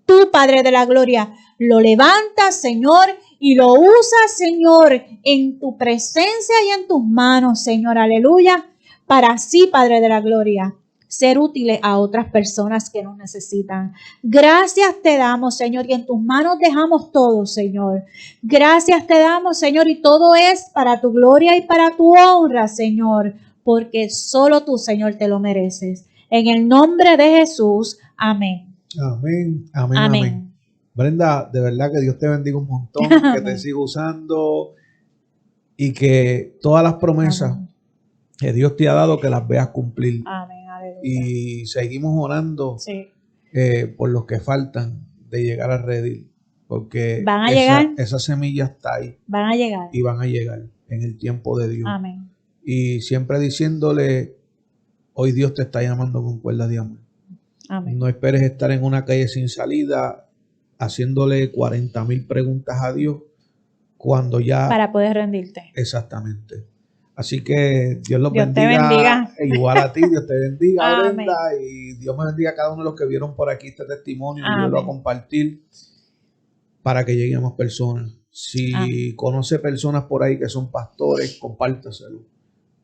tú, Padre de la gloria, lo levantas, Señor, y lo usas, Señor, en tu presencia y en tus manos, Señor, aleluya, para así, Padre de la gloria, ser útiles a otras personas que nos necesitan. Gracias te damos, Señor, y en tus manos dejamos todo, Señor. Gracias te damos, Señor, y todo es para tu gloria y para tu honra, Señor, porque solo tú, Señor, te lo mereces. En el nombre de Jesús, amén. Amén, amén, amén. Amén. Brenda, de verdad que Dios te bendiga un montón, que te siga usando y que todas las promesas que Dios te ha dado, que las veas cumplir. Amén, aleluya. Y seguimos orando por los que faltan de llegar al redil, porque van a llegar. Esa semilla está ahí. Van a llegar. Y van a llegar en el tiempo de Dios. Amén. Y siempre diciéndole, hoy Dios te está llamando con cuerdas de amor. Amén. No esperes estar en una calle sin salida haciéndole 40,000 preguntas a Dios cuando ya... Para poder rendirte. Exactamente. Así que Dios los Dios bendiga. te bendiga. Igual a ti, Dios te bendiga, Amén. Brenda. Y Dios me bendiga a cada uno de los que vieron por aquí este testimonio. Y yo lo voy a compartir para que lleguen más personas. Si conoce personas por ahí que son pastores, compártaselo.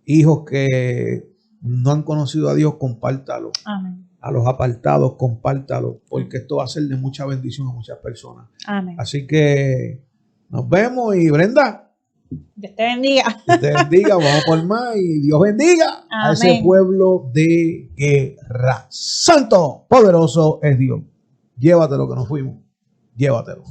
Hijos que no han conocido a Dios, compártalo. Amén. A los apartados, compártalo, porque esto va a ser de mucha bendición a muchas personas. Amén. Así que nos vemos y Brenda, Dios te bendiga. Dios te bendiga, vamos por más y Dios bendiga a ese pueblo de guerra. Santo, poderoso es Dios. Llévatelo que nos fuimos, llévatelo.